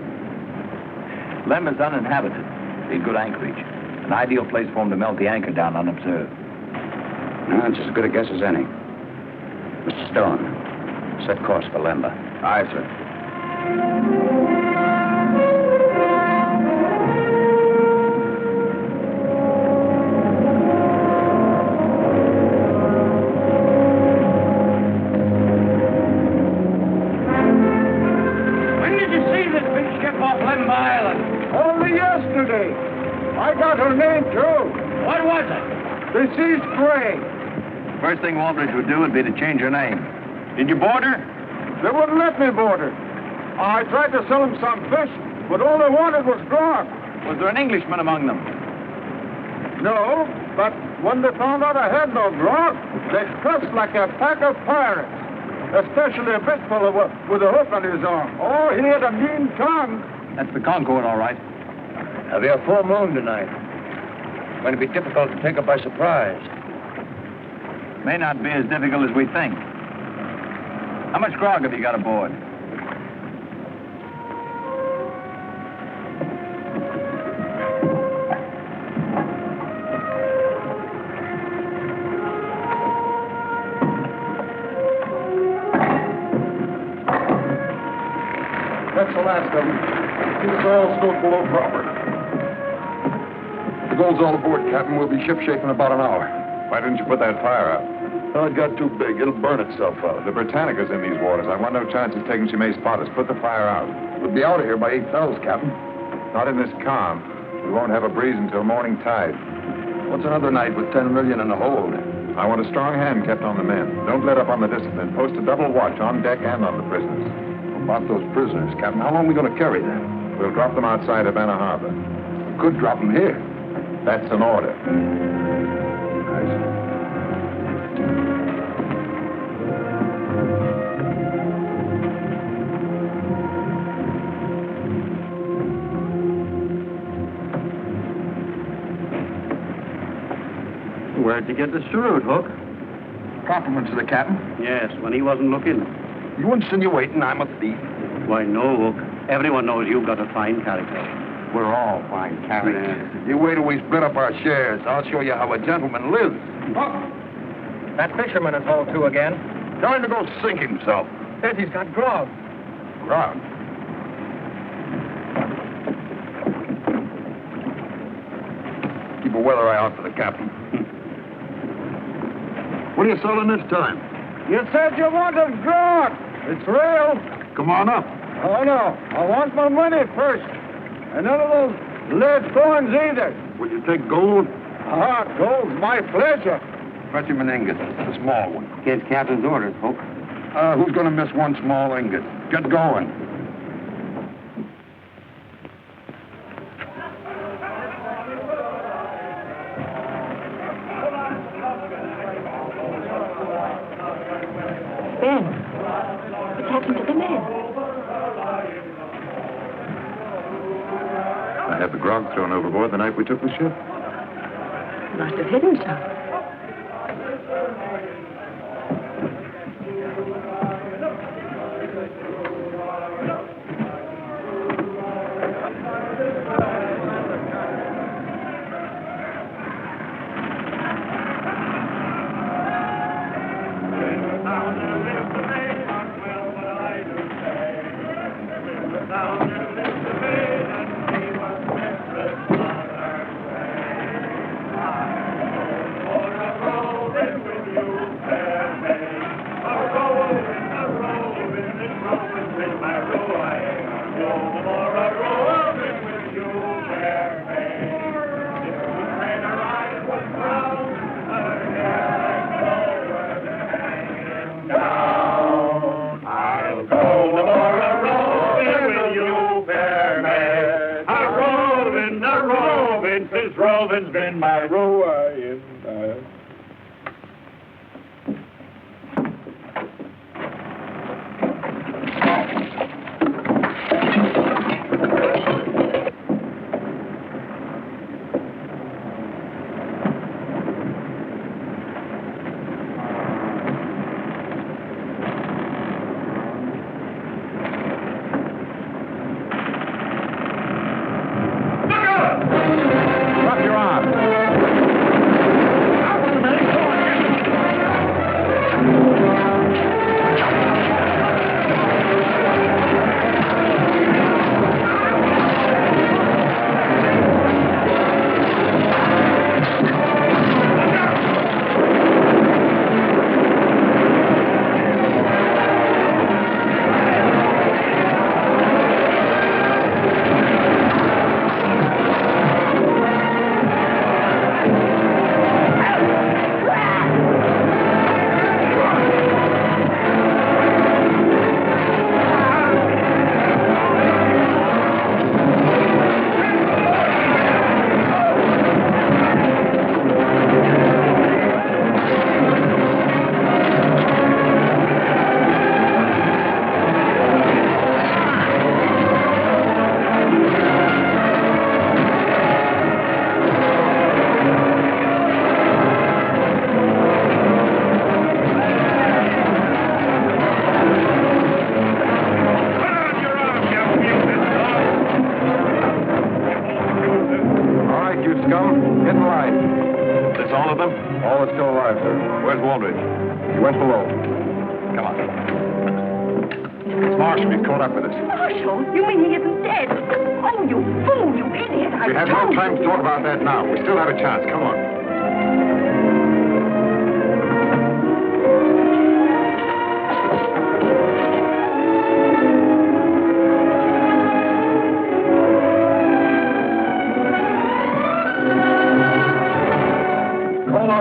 Lemba's uninhabited. Be good anchorage. An ideal place for him to melt the anchor down unobserved. No, it's as good a guess as any. Mr. Stone, set course for Lemba. Aye, sir. When did you see this big ship off Lemba Island? Only yesterday. I got her name, too. What was it? The Sea's Gray. First thing Waldridge would do would be to change her name. Did you board her? They wouldn't let me board her. I tried to sell them some fish, but all they wanted was grog. Was there an Englishman among them? No, but when they found out I had no grog, they cussed like a pack of pirates. Especially a big fellow with a hook on his arm. Oh, he had a mean tongue. That's the Concord, all right. There'll be a full moon tonight. It's going to be difficult to take her by surprise. May not be as difficult as we think. How much grog have you got aboard? That's the last of them. It's all stowed below proper. The gold's all aboard, Captain. We'll be shipshape in about an hour. Why didn't you put that fire out? Oh, it got too big. It'll burn itself out. The Britannica's in these waters. I want no chance of taking she may spot us. Put the fire out. We'll be out of here by 8 bells, Captain. Not in this calm. We won't have a breeze until morning tide. What's another night with 10 million in the hold? I want a strong hand kept on the men. Don't let up on the discipline. Post a double watch on deck and on the prisoners. About those prisoners, Captain, how long are we going to carry them? We'll drop them outside Havana Harbor. We could drop them here. That's an order. Where'd you get the cheroot, Hook? Compliments to the captain. Yes, when he wasn't looking. You insinuating I'm a thief? Why, no, Hook. Everyone knows you've got a fine character. We're all fine characters. You wait till we split up our shares. I'll show you how a gentleman lives. That fisherman is hauled to again. Tell him to go sink himself. Says he's got grog. Grog. Keep a weather eye out for the captain. What are you selling this time? You said you wanted grog. It's real. Come on up. Oh, no. I want my money first. And none of those lead coins either. Will you take gold? Ah, gold's my pleasure. Fetch him an ingot, a small one. Get Captain's orders, Hook. Who's going to miss one small ingot? Get going. Ben, what's happened to the men? I had the grog thrown overboard the night we took the ship. Must have hidden some.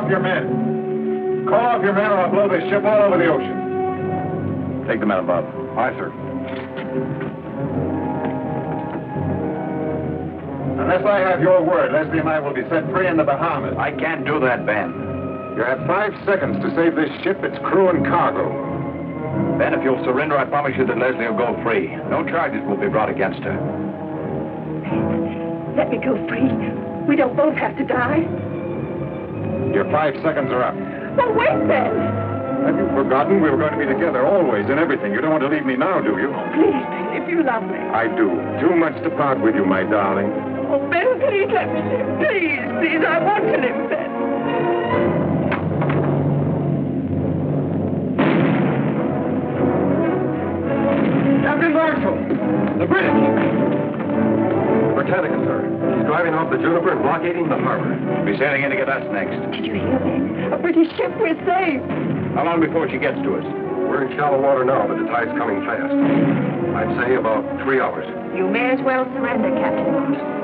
off your men. Call off your men or I'll blow this ship all over the ocean. Take the men above. Aye, sir. Unless I have your word, Leslie and I will be set free in the Bahamas. I can't do that, Ben. You have 5 seconds to save this ship, its crew and cargo. Ben, if you'll surrender, I promise you that Leslie will go free. No charges will be brought against her. Let me go free. We don't both have to die. Your 5 seconds are up. Well, wait, Ben. Have you forgotten we were going to be together always in everything? You don't want to leave me now, do you? Please, Ben, if you love me. I do. Too much to part with you, my darling. Oh, Ben, please let me live. Please, please, I want to live, Ben. Captain Marshall! The British! Britannica, sir. She's driving off the Juniper and blockading the harbor. Be sailing in to get us next. Did you hear, Ben? A British ship, we're saved. How long before she gets to us? We're in shallow water now, but the tide's coming fast. I'd say about 3 hours. You may as well surrender, Captain Marshall.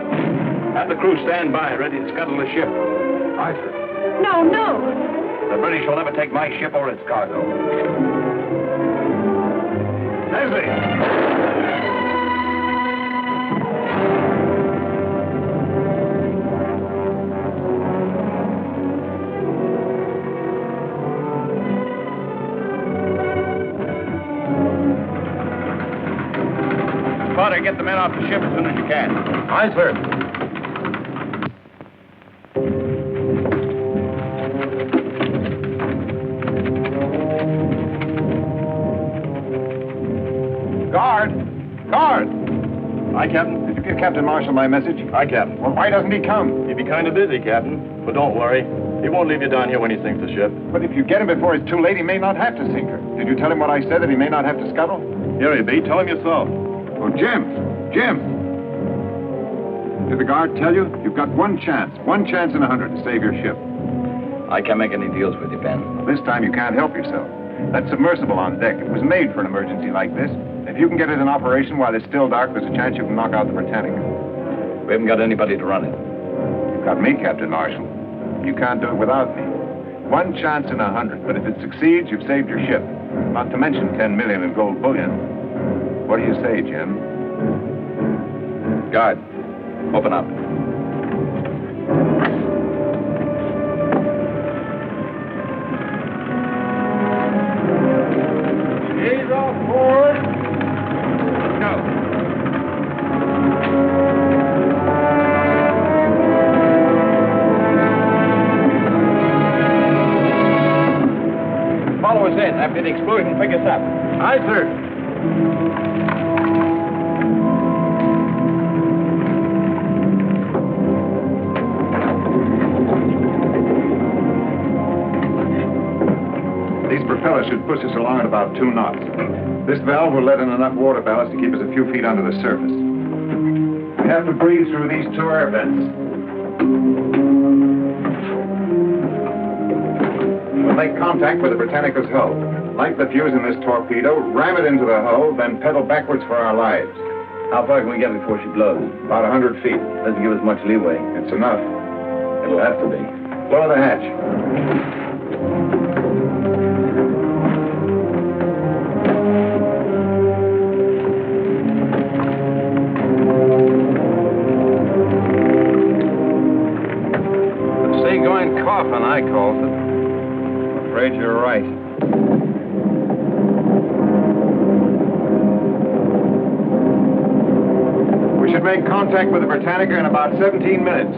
Have the crew stand by, ready to scuttle the ship. Aye, sir. No, no. The British will never take my ship or its cargo. Leslie! Potter, get the men off the ship as soon as you can. Aye, sir. Guard! Guard! Aye, Captain. Did you give Captain Marshall my message? Aye, Captain. Well, why doesn't he come? He'd be kind of busy, Captain. But don't worry. He won't leave you down here when he sinks the ship. But if you get him before it's too late, he may not have to sink her. Did you tell him what I said, that he may not have to scuttle? Here he be. Tell him yourself. Oh, Jim! Jim! Did the guard tell you? You've got one chance in 100 to save your ship. I can't make any deals with you, Ben. This time you can't help yourself. That submersible on deck, it was made for an emergency like this. If you can get it in operation while it's still dark, there's a chance you can knock out the Britannica. We haven't got anybody to run it. You've got me, Captain Marshall. You can't do it without me. One chance in 100, but if it succeeds, you've saved your ship. Not to mention 10 million in gold bullion. What do you say, Jim? Guard, open up. He's off board. Go. Follow us in. After the explosion, pick us up. Aye, sir. These propellers should push us along at about 2 knots. This valve will let in enough water ballast to keep us a few feet under the surface. We have to breathe through these 2 air vents. We'll make contact with the Britannica's hull. Light the fuse in this torpedo, ram it into the hull, then pedal backwards for our lives. How far can we get before she blows? About 100 feet. Doesn't give us much leeway. It's enough. It'll have to be. Lower the hatch. The sea-going coffin, I calls it. I'm afraid you're right. We should make contact with the Britannica in about 17 minutes.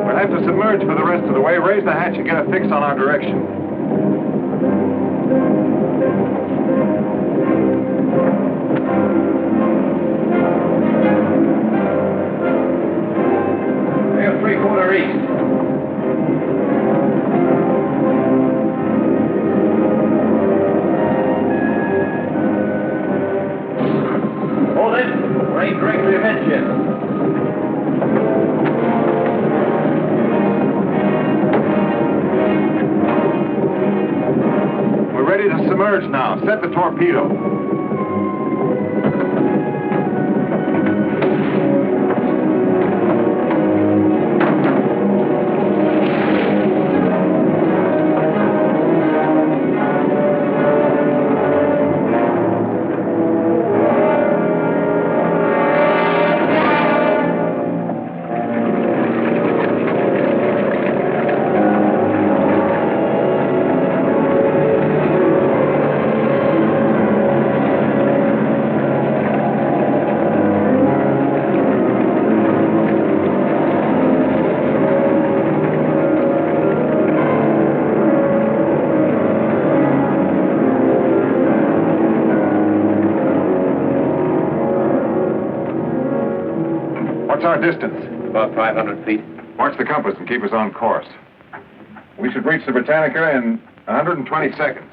We'll have to submerge for the rest of the way. Raise the hatch and get a fix on our direction. Sail 3/4 east. Hold it. We're aimed directly ahead, Jim. We're ready to submerge. emerge now. Set the torpedo. What's our distance? About 500 feet. Watch the compass and keep us on course. We should reach the Britannica in 120 seconds.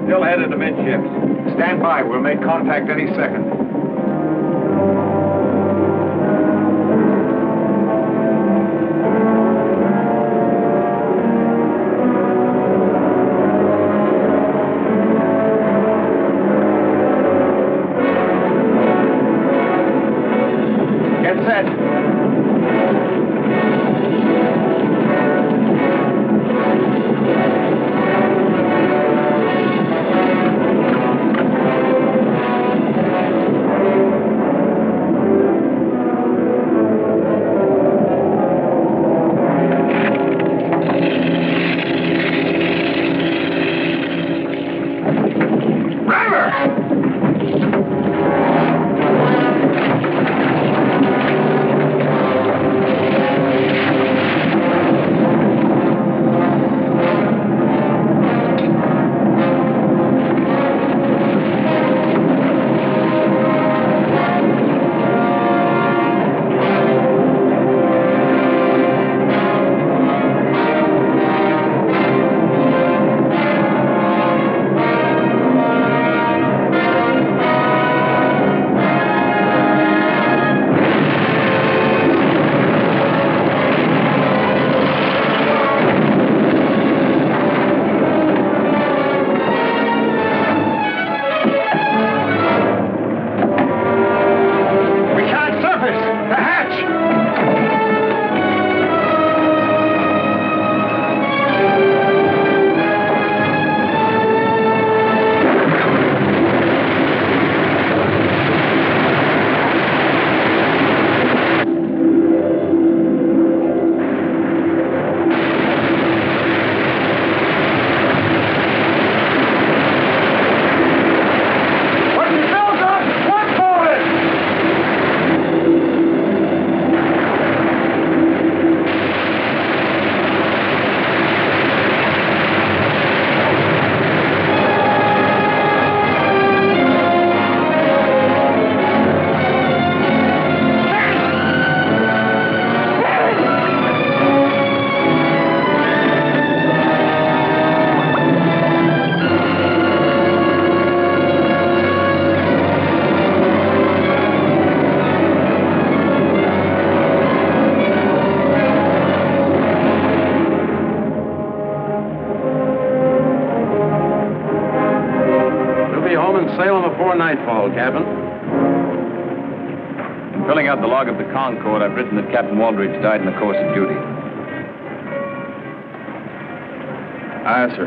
Still headed amidships. Stand by. We'll make contact any second. Nightfall, Captain. In filling out the log of the Concord, I've written that Captain Waldridge died in the course of duty. Aye, sir.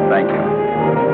Thank you.